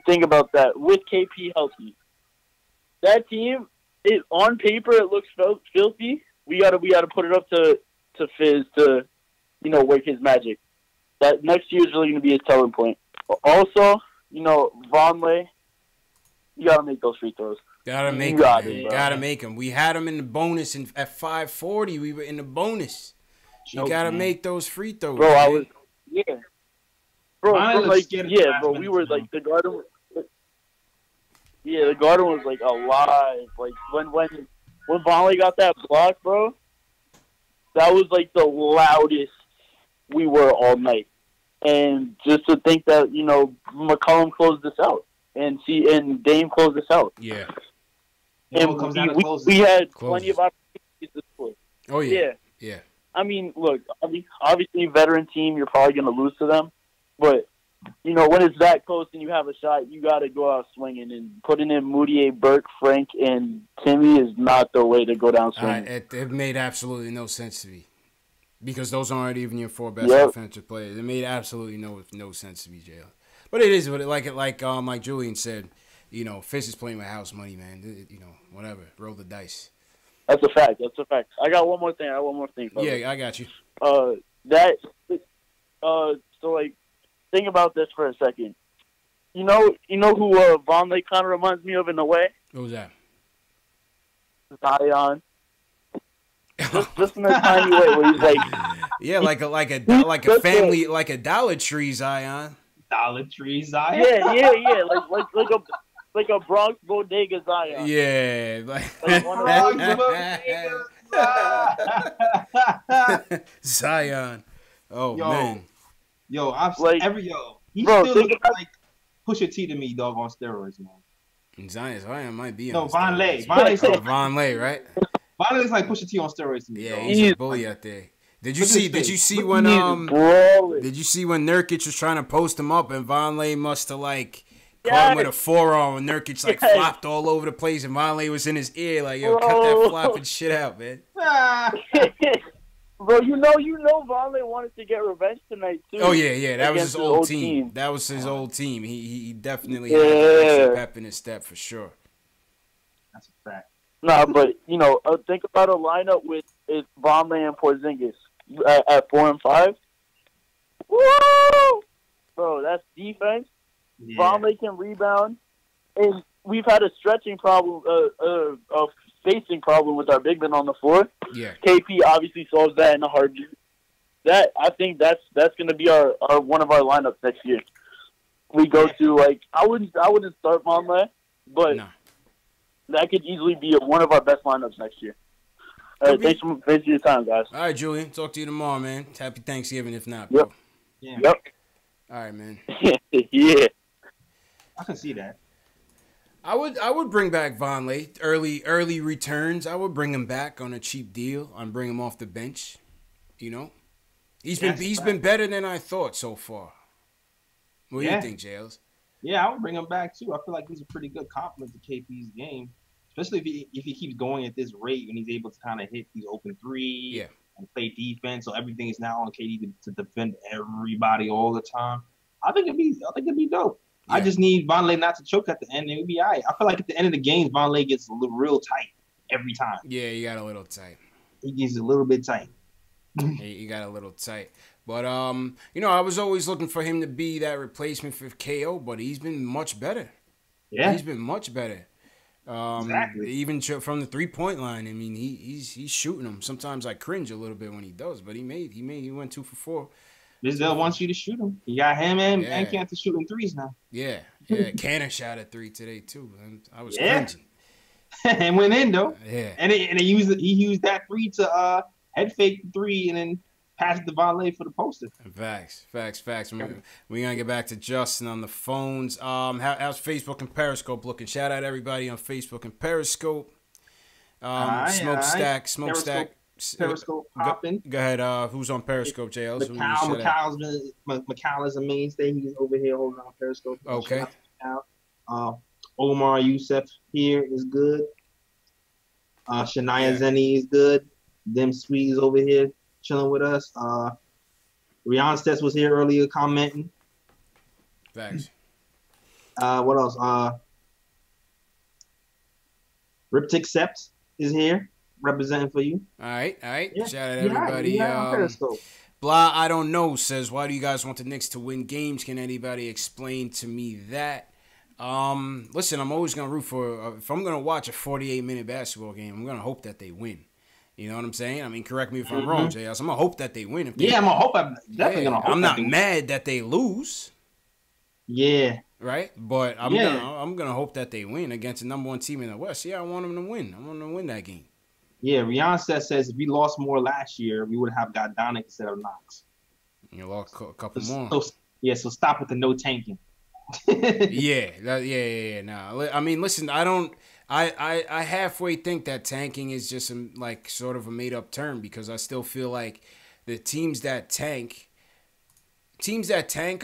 [SPEAKER 10] Think about that. With KP healthy, that team, on paper, it looks filthy. We gotta put it up to Fizz to, you know, work his magic. That next year is really going to be a telling point. Also, you know, Vonleh, you got to make those free throws.
[SPEAKER 1] Gotta make
[SPEAKER 10] got
[SPEAKER 1] them,
[SPEAKER 10] it,
[SPEAKER 1] man.
[SPEAKER 10] bro.
[SPEAKER 1] Gotta make them. We had them in the bonus at 540. We were in the bonus. You gotta make those free throws,
[SPEAKER 10] Bro, I
[SPEAKER 1] man.
[SPEAKER 10] was, yeah. Bro,
[SPEAKER 4] Mine
[SPEAKER 10] from,
[SPEAKER 4] looks
[SPEAKER 10] like,
[SPEAKER 4] scared of
[SPEAKER 10] yeah,
[SPEAKER 4] the
[SPEAKER 10] bro,
[SPEAKER 4] last
[SPEAKER 10] we were,
[SPEAKER 4] minute,
[SPEAKER 10] like, the Garden, yeah, the Garden was, like, alive. Like, when Vonleh got that block, bro, that was, like, the loudest we were all night. And just to think that, you know, McCollum closed this out and Dame closed this out.
[SPEAKER 1] Yeah.
[SPEAKER 10] And we had plenty of opportunities to score.
[SPEAKER 1] Oh, yeah. Yeah.
[SPEAKER 10] I mean, look, obviously, veteran team, you're probably going to lose to them. But, you know, when it's that close and you have a shot, you got to go out swinging. And putting in Moutier, Burke, Frank, and Timmy is not the way to go down swinging.
[SPEAKER 1] It made absolutely no sense to me. Because those aren't even your 4 best offensive players. It made absolutely no sense to me, JL. But it is what like Julian said, you know, Fizz is playing with house money, man. You know, whatever. Roll the dice.
[SPEAKER 10] That's a fact. I got one more thing. Brother.
[SPEAKER 1] Yeah, I got you.
[SPEAKER 10] So like, think about this for a second. You know who Vonleh kind of reminds me of in a way?
[SPEAKER 1] Who's that?
[SPEAKER 10] Zion. Just in a tiny way where he's like,
[SPEAKER 1] yeah, like a family, like a Dollar Tree Zion.
[SPEAKER 4] Dollar Tree Zion.
[SPEAKER 10] Yeah, like a Bronx bodega Zion.
[SPEAKER 1] Yeah, like
[SPEAKER 10] one of
[SPEAKER 1] Zion. Oh man.
[SPEAKER 4] Yo, I'm
[SPEAKER 10] like,
[SPEAKER 4] he
[SPEAKER 10] bro,
[SPEAKER 4] still looks like Pusha T to me, dog, on steroids, man.
[SPEAKER 1] Zion might be.
[SPEAKER 4] No, Vonleh.
[SPEAKER 1] Vonleh, right?
[SPEAKER 4] Vonleh looks like Pusha T on steroids to me.
[SPEAKER 1] Yeah,
[SPEAKER 4] dog.
[SPEAKER 1] he's a bully out there. Did you see when Nurkic was trying to post him up and Vonleh must have like caught him with a forearm and Nurkic like flopped all over the place and Vonleh was in his ear like, yo, cut that flopping shit out, man.
[SPEAKER 10] Bro, you know Vonleh wanted to get revenge tonight too.
[SPEAKER 1] Oh yeah, that was his old team. That was his old team. He definitely had some pep in his step for sure.
[SPEAKER 4] That's a fact.
[SPEAKER 10] Nah, but you know, think about a lineup with Vonleh and Porzingis at 4 and 5. Woo! Bro, that's defense. Yeah. Vonleh can rebound, and we've had a stretching problem, a spacing problem with our big men on the floor.
[SPEAKER 1] Yeah. KP
[SPEAKER 10] obviously solves that in a heartbeat. I think that's going to be our one of our lineups next year. We go to like I wouldn't start Vonleh, but that could easily be one of our best lineups next year. All right, thanks for your time, guys.
[SPEAKER 1] All right, Julian. Talk to you tomorrow, man. Happy Thanksgiving, if not, bro.
[SPEAKER 10] Yep.
[SPEAKER 1] All right, man.
[SPEAKER 10] Yeah.
[SPEAKER 4] I can see that.
[SPEAKER 1] I would bring back Vonleh. Early returns. I would bring him back on a cheap deal. I'd bring him off the bench. You know, he's been better than I thought so far. What do you think, Jails?
[SPEAKER 4] Yeah, I would bring him back too. I feel like he's a pretty good compliment to KP's game, especially if he keeps going at this rate and he's able to kind of hit these open threes.
[SPEAKER 1] Yeah.
[SPEAKER 4] and play defense. So everything is now on KD to defend everybody all the time. I think it'd be dope. Yeah. I just need Vonleh not to choke at the end. It would be all right. I feel like at the end of the game, Vonleh gets real tight every time.
[SPEAKER 1] Yeah, he got a little tight.
[SPEAKER 4] He gets a little bit tight.
[SPEAKER 1] He got a little tight. But, I was always looking for him to be that replacement for KO, but he's been much better.
[SPEAKER 4] Yeah.
[SPEAKER 1] He's been much better. Exactly. Even from the 3-point line, I mean, he's shooting them. Sometimes I cringe a little bit when he does, but he went 2 for 4.
[SPEAKER 4] Bizdell wants you to shoot him. You got him and Cantor shooting threes now.
[SPEAKER 1] Yeah. Cantor shot a 3 today too. And I was cringing.
[SPEAKER 4] And went in though.
[SPEAKER 1] Yeah.
[SPEAKER 4] And he used that 3 to head fake the 3 and then pass it to Vonleh for the poster.
[SPEAKER 1] Facts. We're gonna get back to Justin on the phones. How's Facebook and Periscope looking? Shout out everybody on Facebook and Periscope. Smokestack.
[SPEAKER 4] Periscope popping.
[SPEAKER 1] Go ahead. Who's on Periscope, JL?
[SPEAKER 4] Macau is a mainstay. He's over here holding on Periscope.
[SPEAKER 1] Okay.
[SPEAKER 4] Omar Youssef here is good. Shania Zenny is good. Them Sweet is over here chilling with us. Rian Stets was here earlier commenting.
[SPEAKER 1] Thanks.
[SPEAKER 4] What else? Riptic Seps is here representing for you.
[SPEAKER 1] All right. Yeah. Shout out everybody. Blah, I don't know, says, why do you guys want the Knicks to win games? Can anybody explain to me that? Listen, I'm always going to root for, if I'm going to watch a 48-minute basketball game, I'm going to hope that they win. You know what I'm saying? I mean, correct me if I'm wrong, JS. I'm going to hope that they win.
[SPEAKER 4] I'm going to hope. I'm definitely going to hope.
[SPEAKER 1] I'm not mad that they lose.
[SPEAKER 4] Yeah.
[SPEAKER 1] Right? But I'm gonna hope that they win against the number 1 team in the West. Yeah, I want them to win. I want them to win that game.
[SPEAKER 4] Yeah, Rian says if we lost more last year, we would have got Donick instead of Knox.
[SPEAKER 1] You lost a couple more.
[SPEAKER 4] So stop with the no tanking.
[SPEAKER 1] Yeah. Nah, I mean, listen, I halfway think that tanking is just sort of a made up term, because I still feel like the teams that tank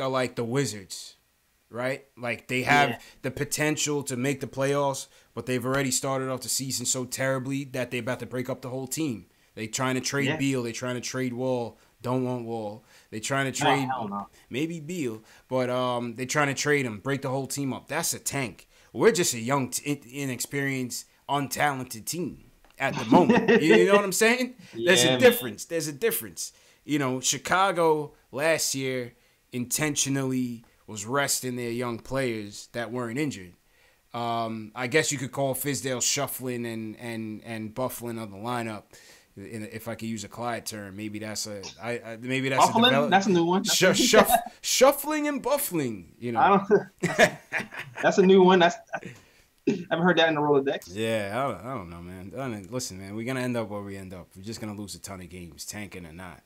[SPEAKER 1] are like the Wizards. Right? Like, they have the potential to make the playoffs, but they've already started off the season so terribly that they're about to break up the whole team. They trying to trade Beal. They trying to trade Wall. Don't want Wall. They trying to trade maybe Beal, but they trying to trade him, break the whole team up. That's a tank. We're just a young, inexperienced, untalented team at the moment. You know what I'm saying? There's a difference. You know, Chicago last year intentionally was resting their young players that weren't injured. I guess you could call Fizdale shuffling and buffling of the lineup, if I could use a Clyde term. Maybe that's a
[SPEAKER 4] buffling? That's a new one.
[SPEAKER 1] Shuffling and buffling. You know,
[SPEAKER 4] that's a new one. I haven't heard that in the Rolodex.
[SPEAKER 1] Yeah, I don't know, man. Listen, man, we're gonna end up where we end up. We're just gonna lose a ton of games, tanking or not.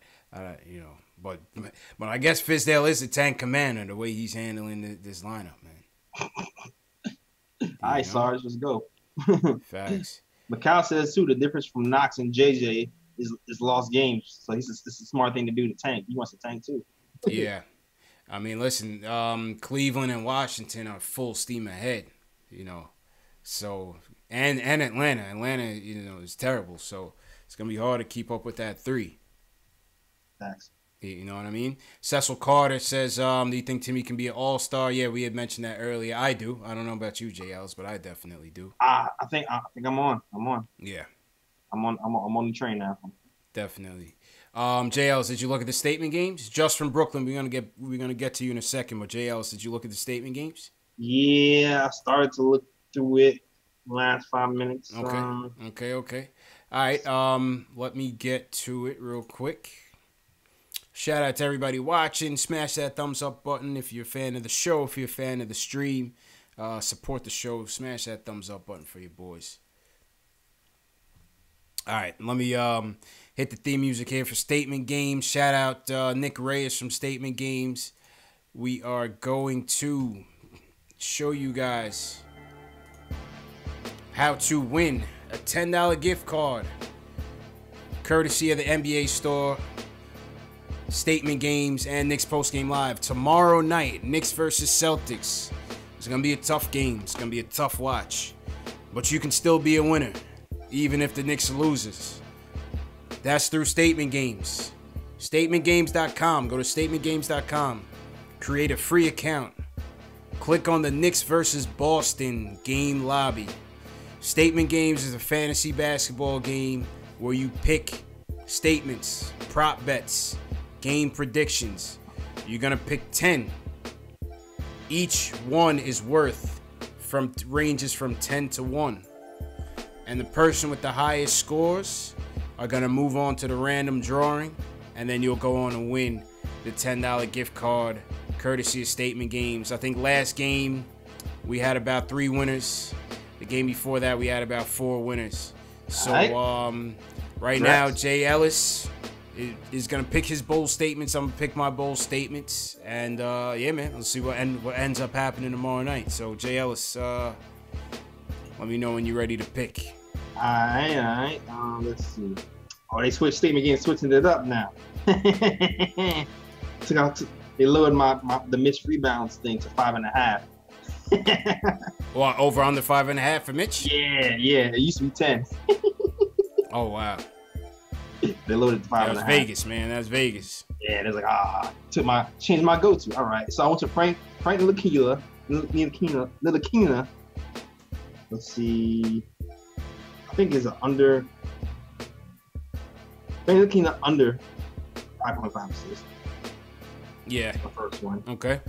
[SPEAKER 1] But I guess Fizdale is the tank commander, the way he's handling this lineup, man.
[SPEAKER 4] All right, Sarge, let's go.
[SPEAKER 1] Facts.
[SPEAKER 4] Macau says, too, the difference from Knox and JJ is lost games. So it's a smart thing to do to tank. He wants to tank, too.
[SPEAKER 1] Yeah. I mean, listen, Cleveland and Washington are full steam ahead, you know. So, and Atlanta. Atlanta, is terrible. So it's going to be hard to keep up with that 3.
[SPEAKER 4] Thanks.
[SPEAKER 1] You know what I mean? Cecil Carter says, do you think Timmy can be an all-star? Yeah, we had mentioned that earlier. I do. I don't know about you, JLs, but I definitely do.
[SPEAKER 4] I think I'm on.
[SPEAKER 1] Yeah.
[SPEAKER 4] I'm on the train now.
[SPEAKER 1] Definitely. JLs, did you look at the statement games? Just from Brooklyn, we're gonna get to you in a second, but JLs, did you look at the statement games?
[SPEAKER 4] Yeah, I started to look through it the last 5 minutes.
[SPEAKER 1] Okay. All right, let me get to it real quick. Shout out to everybody watching. Smash that thumbs up button if you're a fan of the show. If you're a fan of the stream, support the show. Smash that thumbs up button for your boys. All right, let me hit the theme music here for Statement Games. Shout out Nick Reyes from Statement Games. We are going to show you guys how to win a $10 gift card courtesy of the NBA store, Statement Games, and Knicks Postgame Live. Tomorrow night, Knicks versus Celtics. It's going to be a tough game. It's going to be a tough watch. But you can still be a winner, even if the Knicks loses. That's through Statement Games. StatementGames.com. Go to StatementGames.com. Create a free account. Click on the Knicks versus Boston game lobby. Statement Games is a fantasy basketball game where you pick statements, prop bets, game predictions. You're going to pick 10. Each one is worth ranges from 10 to 1. And the person with the highest scores are going to move on to the random drawing, and then you'll go on and win the $10 gift card courtesy of Statement Games. I think last game we had about 3 winners. The game before that we had about 4 winners. So right now Jay Ellis is gonna pick his bold statements. I'm gonna pick my bold statements, and yeah, man, let's see what ends up happening tomorrow night. So Jay Ellis, let me know when you're ready to pick.
[SPEAKER 4] All right. Let's see. Oh, they switched Statement Games, switching it up now. They lowered the missed rebounds thing to 5.5.
[SPEAKER 1] Well, over under 5.5 for Mitch?
[SPEAKER 4] Yeah. It used to be 10.
[SPEAKER 1] Oh wow.
[SPEAKER 4] They loaded to 5.5.
[SPEAKER 1] That was Vegas, man. That was Vegas.
[SPEAKER 4] Yeah, they're like, changed my go-to. All right. So I went to Frank Ntilikina. Let's see. I think it's an under. Frank Ntilikina under 5.5 assists.
[SPEAKER 1] Yeah.
[SPEAKER 4] That's the first one.
[SPEAKER 1] Okay.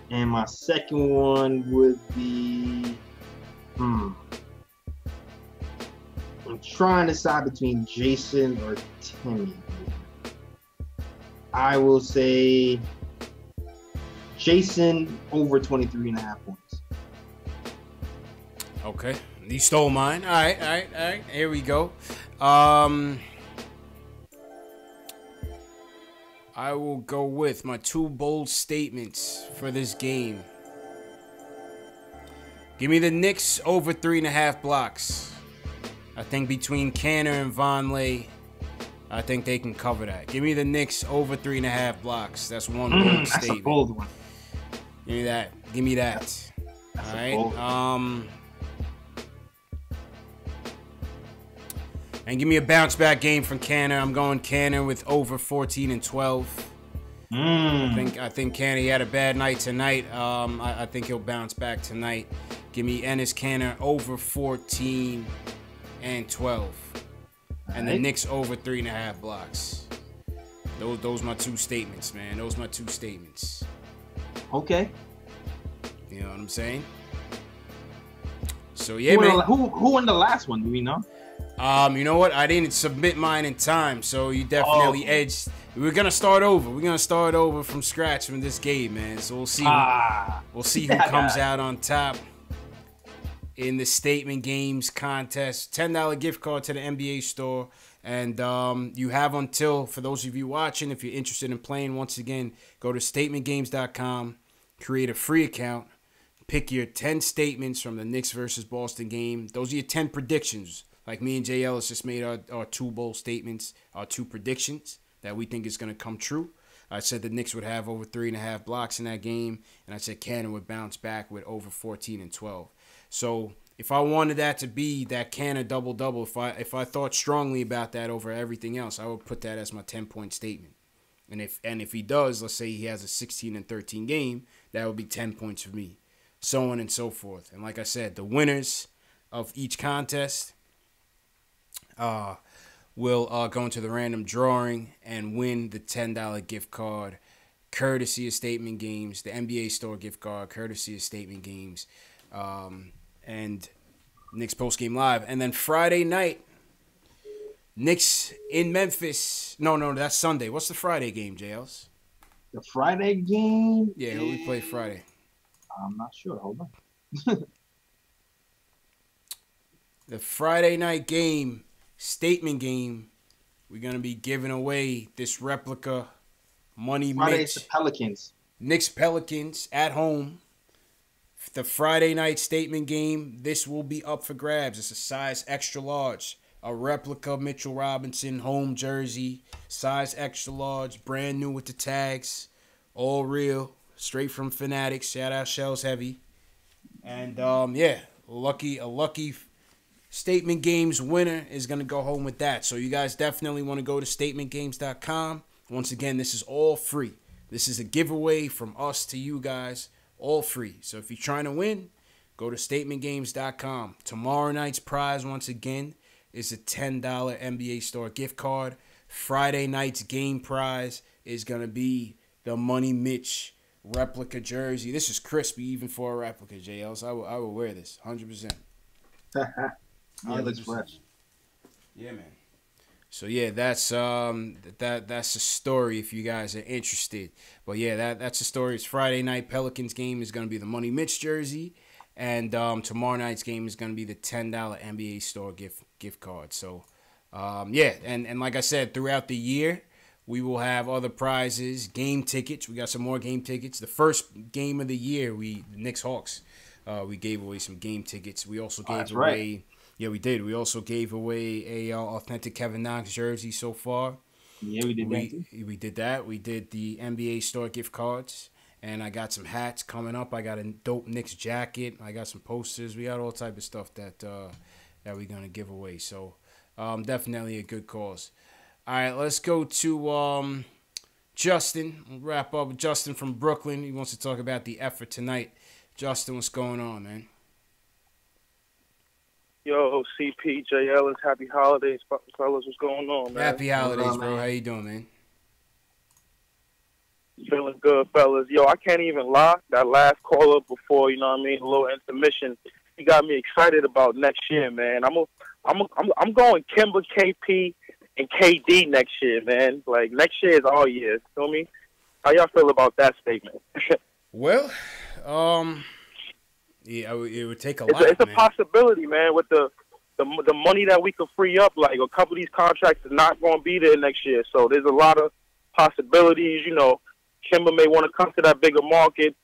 [SPEAKER 4] And my second one would be, I'm trying to decide between Jason or Timmy. I will say Jason over 23.5 points.
[SPEAKER 1] Okay. You stole mine. All right. Here we go. I will go with my 2 bold statements for this game. Give me the Knicks over 3.5 blocks. I think between Canner and Vonleh, I think they can cover that. Give me the Knicks over 3.5 blocks. That's one bold
[SPEAKER 4] that's
[SPEAKER 1] statement.
[SPEAKER 4] That's a bold one.
[SPEAKER 1] Give me that.
[SPEAKER 4] That's
[SPEAKER 1] all right. And give me a bounce back game from Canner. I'm going Canner with over 14 and 12. I think Canner, he had a bad night tonight. I think he'll bounce back tonight. Give me Enes Canner over 14 and 12. And the Knicks over 3.5 blocks. Those my 2 statements, man. Those my 2 statements.
[SPEAKER 4] Okay.
[SPEAKER 1] You know what I'm saying? So yeah, man.
[SPEAKER 4] Who won the last one? Do we know?
[SPEAKER 1] You know what? I didn't submit mine in time, so you definitely edged. We're gonna start over. We're gonna start over from scratch from this game, man. So we'll see. We'll see who comes out on top in the Statement Games contest. $10 gift card to the NBA store, and you have until, for those of you watching, if you're interested in playing, once again, go to StatementGames.com, create a free account, pick your 10 statements from the Knicks versus Boston game. Those are your 10 predictions. Like me and Jay Ellis just made our 2 bold statements, our 2 predictions that we think is going to come true. I said the Knicks would have over 3.5 blocks in that game, and I said Cannon would bounce back with over 14 and 12. So if I wanted that to be that Cannon double-double, if I thought strongly about that over everything else, I would put that as my 10-point statement. And if he does, let's say he has a 16 and 13 game, that would be 10 points for me, so on and so forth. And like I said, the winners of each contest will go into the random drawing and win the $10 gift card courtesy of Statement Games, the NBA store gift card courtesy of Statement Games, and Knicks postgame live. And then Friday night, Knicks in Memphis. No, that's Sunday. What's the Friday game, JLs?
[SPEAKER 4] The Friday game?
[SPEAKER 1] Yeah, who we play Friday?
[SPEAKER 4] I'm not sure. Hold on.
[SPEAKER 1] The Friday night game, Statement Game, we're going to be giving away this replica Money
[SPEAKER 4] Friday's
[SPEAKER 1] Mitch.
[SPEAKER 4] the Pelicans.
[SPEAKER 1] Knicks Pelicans at home. The Friday night Statement Game, this will be up for grabs. It's a size extra large. A replica Mitchell Robinson home jersey. Size extra large. Brand new with the tags. All real. Straight from Fanatics. Shout out Shells Heavy. And, yeah, a lucky Statement Games winner is going to go home with that. So you guys definitely want to go to statementgames.com. Once again, this is all free. This is a giveaway from us to you guys, all free. So if you're trying to win, go to statementgames.com. Tomorrow night's prize, once again, is a $10 NBA Store gift card. Friday night's game prize is going to be the Money Mitch replica jersey. This is crispy even for a replica, JL. So I will wear this 100%.
[SPEAKER 4] Yeah, it looks fresh.
[SPEAKER 1] Yeah, man. So yeah, that's that's a story if you guys are interested. But yeah, that's a story. It's Friday night. Pelicans game is gonna be the Money Mitch jersey, and tomorrow night's game is gonna be the $10 NBA Store gift card. So yeah, and like I said, throughout the year we will have other prizes, game tickets. We got some more game tickets. The first game of the year, the Knicks Hawks, we gave away some game tickets. We also gave away. Right. Yeah, we did. We also gave away a authentic Kevin Knox jersey so far.
[SPEAKER 4] Yeah, we did that too.
[SPEAKER 1] We did that. We did the NBA Store gift cards, and I got some hats coming up. I got a dope Knicks jacket. I got some posters. We got all type of stuff that we're gonna give away. So definitely a good cause. All right, let's go to Justin. We'll wrap up with Justin from Brooklyn. He wants to talk about the effort tonight. Justin, what's going on, man?
[SPEAKER 11] Yo, CP, J. Ellis, happy holidays, fellas. What's going on, man?
[SPEAKER 1] Happy holidays, bro. How you doing, man?
[SPEAKER 11] Feeling good, fellas. Yo, I can't even lie. That last caller before, you know what I mean, a little intermission, he got me excited about next year, man. I'm going Kimber, KP, and KD next year, man. Like, next year is all year. You feel me? How y'all feel about that statement?
[SPEAKER 1] Well, yeah, it would take a lot.
[SPEAKER 11] It's a possibility, man. With the money that we could free up, like a couple of these contracts are not going to be there next year. So there's a lot of possibilities. You know, Kimber may want to come to that bigger market.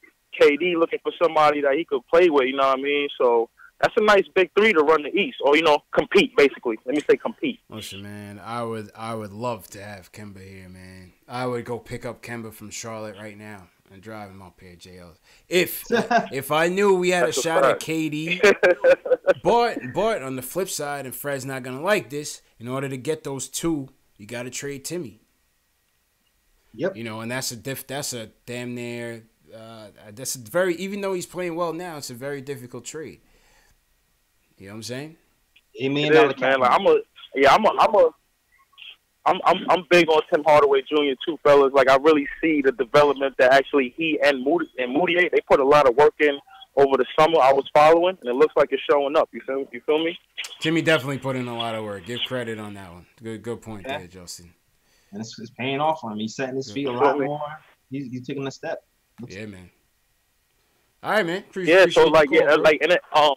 [SPEAKER 11] KD looking for somebody that he could play with. You know what I mean? So that's a nice big three to run the East, or compete basically. Let me say compete.
[SPEAKER 1] Listen, man, I would love to have Kemba here, man. I would go pick up Kemba from Charlotte right now and drive him up here, JL. If I knew we had a shot at KD, but on the flip side, and Fred's not gonna like this, in order to get those two, you got to trade Timmy.
[SPEAKER 4] Yep.
[SPEAKER 1] And that's a damn near that's a very, even though he's playing well now, it's a very difficult trade. You know what I'm saying?
[SPEAKER 11] $1 million, man. Like, I'm big on Tim Hardaway Jr. too, fellas. Like, I really see the development that actually he and Moutier, they put a lot of work in over the summer. I was following, and it looks like it's showing up. You feel me?
[SPEAKER 1] Timmy definitely put in a lot of work. Give credit on that one. Good point there, Justin.
[SPEAKER 4] And it's paying off for him. He's setting his feet a lot more. He's taking a step.
[SPEAKER 1] Yeah, man. All right, man.
[SPEAKER 11] Yeah, so like,
[SPEAKER 1] call,
[SPEAKER 11] yeah, like, and it,
[SPEAKER 1] go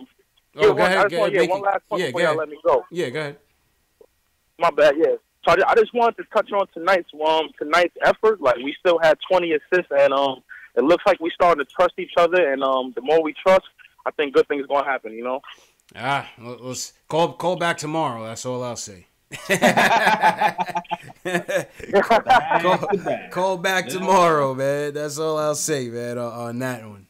[SPEAKER 1] ahead.
[SPEAKER 11] One last point before y'all let me go.
[SPEAKER 1] Yeah, go ahead.
[SPEAKER 11] My bad, yeah. So I just wanted to touch on tonight's effort. Like, we still had 20 assists, and it looks like we starting to trust each other. And the more we trust, I think good things going to happen.
[SPEAKER 1] Let's call back tomorrow. That's all I'll say. Call back tomorrow, man. That's all I'll say, man. On that one.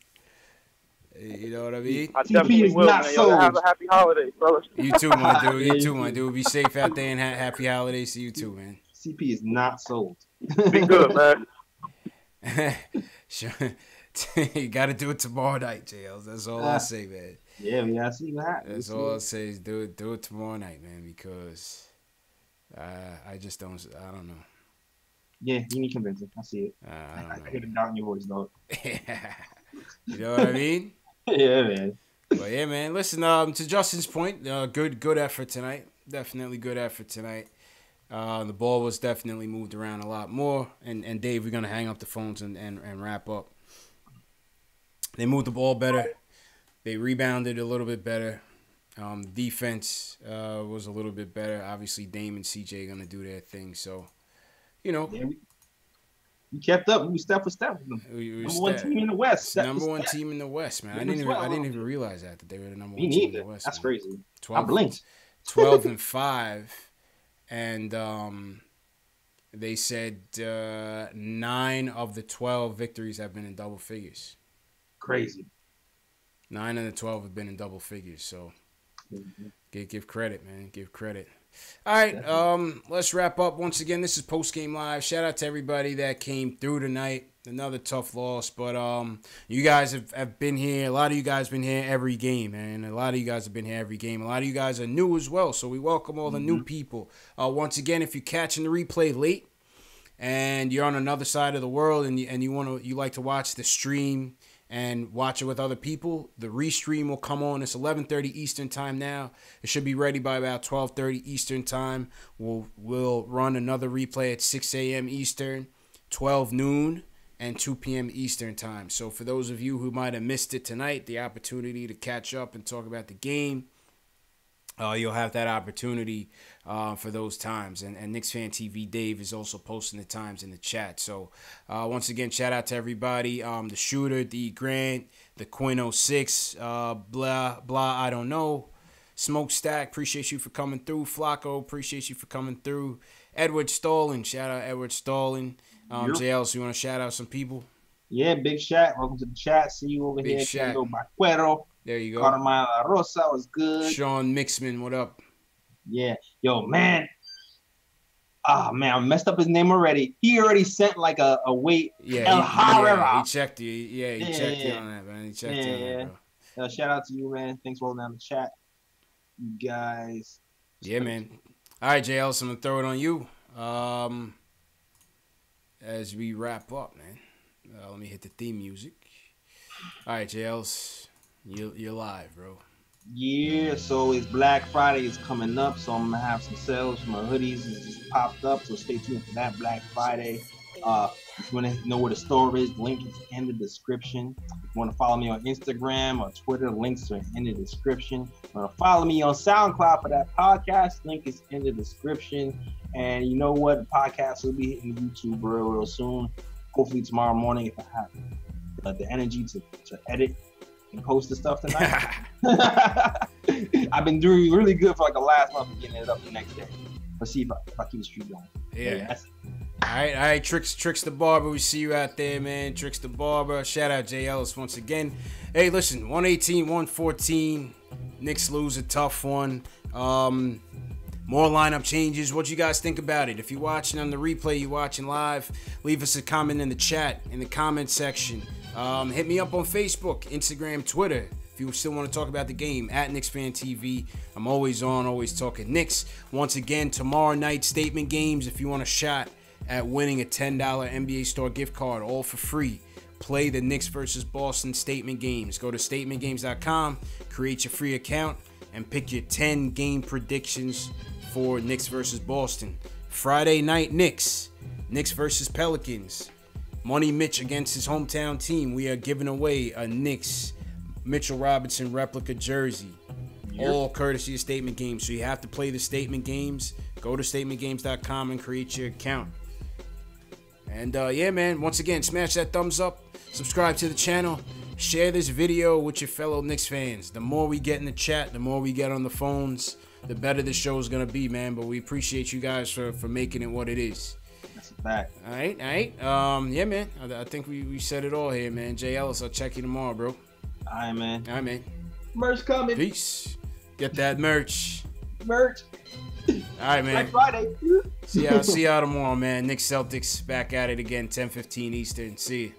[SPEAKER 1] You know what I mean?
[SPEAKER 11] I definitely will, man. Y'all have a happy holiday, fellas.
[SPEAKER 1] You too, my dude. You too, my dude. Be safe out there and happy holidays to you too, man.
[SPEAKER 4] CP is not sold.
[SPEAKER 11] Be good, man.
[SPEAKER 1] Sure. You got to do it tomorrow night, JL. That's all I'll say, man.
[SPEAKER 4] Yeah, we got to see what happens.
[SPEAKER 1] That's all I'll say is do it tomorrow night, man, because I don't know.
[SPEAKER 4] Yeah, you need convincing. I see it. I hear the doubt in your voice, dog.
[SPEAKER 1] You know what I mean?
[SPEAKER 4] Yeah, man.
[SPEAKER 1] But yeah, man. Listen, to Justin's point, good effort tonight. Definitely good effort tonight. The ball was definitely moved around a lot more. And Dave, we're gonna hang up the phones and wrap up. They moved the ball better. They rebounded a little bit better. Defense was a little bit better. Obviously, Dame and CJ gonna do their thing. So,
[SPEAKER 4] Yeah, we kept up. We step for step. Number one team in the West.
[SPEAKER 1] Number one team in the West, man. I didn't even realize that they were the number one team in the West.
[SPEAKER 4] That's crazy.
[SPEAKER 1] 12,
[SPEAKER 4] I blinked.
[SPEAKER 1] 12-5, and they said 9 of the 12 victories have been in double figures.
[SPEAKER 4] Crazy.
[SPEAKER 1] 9 of the 12 have been in double figures. So Give credit, man. Give credit. All right, let's wrap up. Once again, this is Post Game Live. Shout out to everybody that came through tonight. Another tough loss, but you guys have been here. A lot of you guys been here every game, man. A lot of you guys have been here every game. A lot of you guys are new as well, so we welcome all the new people. Once again, if you're catching the replay late and you're on another side of the world and you like to watch the stream and watch it with other people, the restream will come on. It's 11:30 Eastern time now. It should be ready by about 12:30 Eastern time. We'll run another replay at 6 a.m. Eastern, 12 noon, and 2 p.m. Eastern time. So for those of you who might have missed it tonight, the opportunity to catch up and talk about the game, you'll have that opportunity for those times. And Knicks Fan TV Dave is also posting the times in the chat. So once again, shout out to everybody. The Shooter, the Grant, the Quinn 06, blah, I don't know. Smokestack, appreciate you for coming through. Flacco, appreciate you for coming through. Edward Stallin, shout out Edward Stallin. JL, so you want to shout out some people?
[SPEAKER 4] Yeah, Big Shaq. Welcome to the chat. See you over
[SPEAKER 1] Big
[SPEAKER 4] here.
[SPEAKER 1] Shaq. There you go.
[SPEAKER 4] Carmine La Rosa was good.
[SPEAKER 1] Sean Mixman, what up?
[SPEAKER 4] Yeah. Yo, man. Ah, man, I messed up his name already. He already sent like a weight.
[SPEAKER 1] Yeah, he checked you. Yeah, he checked you on that, man. He checked you on that, bro.
[SPEAKER 4] Shout out to you, man. Thanks for holding down the chat. You guys.
[SPEAKER 1] Yeah, man. All right, JL, so I'm going to throw it on you. As we wrap up, man. Let me hit the theme music. All right, JL's, you're live, bro.
[SPEAKER 4] Yeah, so it's Black Friday is coming up, so I'm gonna have some sales for my hoodies. It just popped up, so stay tuned for that Black Friday. If you want to know where the store is, the link is in the description. If you want to follow me on Instagram or Twitter, links are in the description. If you want to follow me on SoundCloud for that podcast, link is in the description. And you know what? The podcast will be hitting YouTube real soon. Hopefully tomorrow morning if I have the energy to edit and post the stuff tonight. I've been doing really good for like the last month of getting it up the next day. Let's see if I keep the streak going.
[SPEAKER 1] Yeah. All right, Tricks the Barber. We see you out there, man. Tricks the Barber. Shout out Jay Ellis once again. Hey, listen, 118-114. Knicks lose a tough one. More lineup changes. What you guys think about it? If you're watching on the replay, you're watching live, leave us a comment in the chat, in the comment section. Hit me up on Facebook, Instagram, Twitter. If you still want to talk about the game, at Knicks Fan TV. I'm always on, always talking Knicks. Once again, tomorrow night, statement games. If you want a shot at winning a $10 NBA Store gift card, all for free. Play the Knicks versus Boston statement games. Go to statementgames.com, create your free account, and pick your 10 game predictions for Knicks versus Boston. Friday night, Knicks versus Pelicans. Money Mitch against his hometown team. We are giving away a Knicks Mitchell Robinson replica jersey. All courtesy of Statement Games. So you have to play the Statement Games. Go to statementgames.com and create your account. And yeah, man, once again, smash that thumbs up. Subscribe to the channel. Share this video with your fellow Knicks fans. The more we get in the chat, the more we get on the phones, the better the show is going to be, man. But we appreciate you guys for making it what it is.
[SPEAKER 4] That's a fact.
[SPEAKER 1] All right. Yeah, man. I think we said it all here, man. Jay Ellis, I'll check you tomorrow, bro.
[SPEAKER 4] All right, man.
[SPEAKER 1] Merch coming. Peace. Get that merch.
[SPEAKER 4] All
[SPEAKER 1] right, man.
[SPEAKER 4] Black Friday.
[SPEAKER 1] See y'all tomorrow, man. Knicks Celtics back at it again, 10:15 Eastern. See you.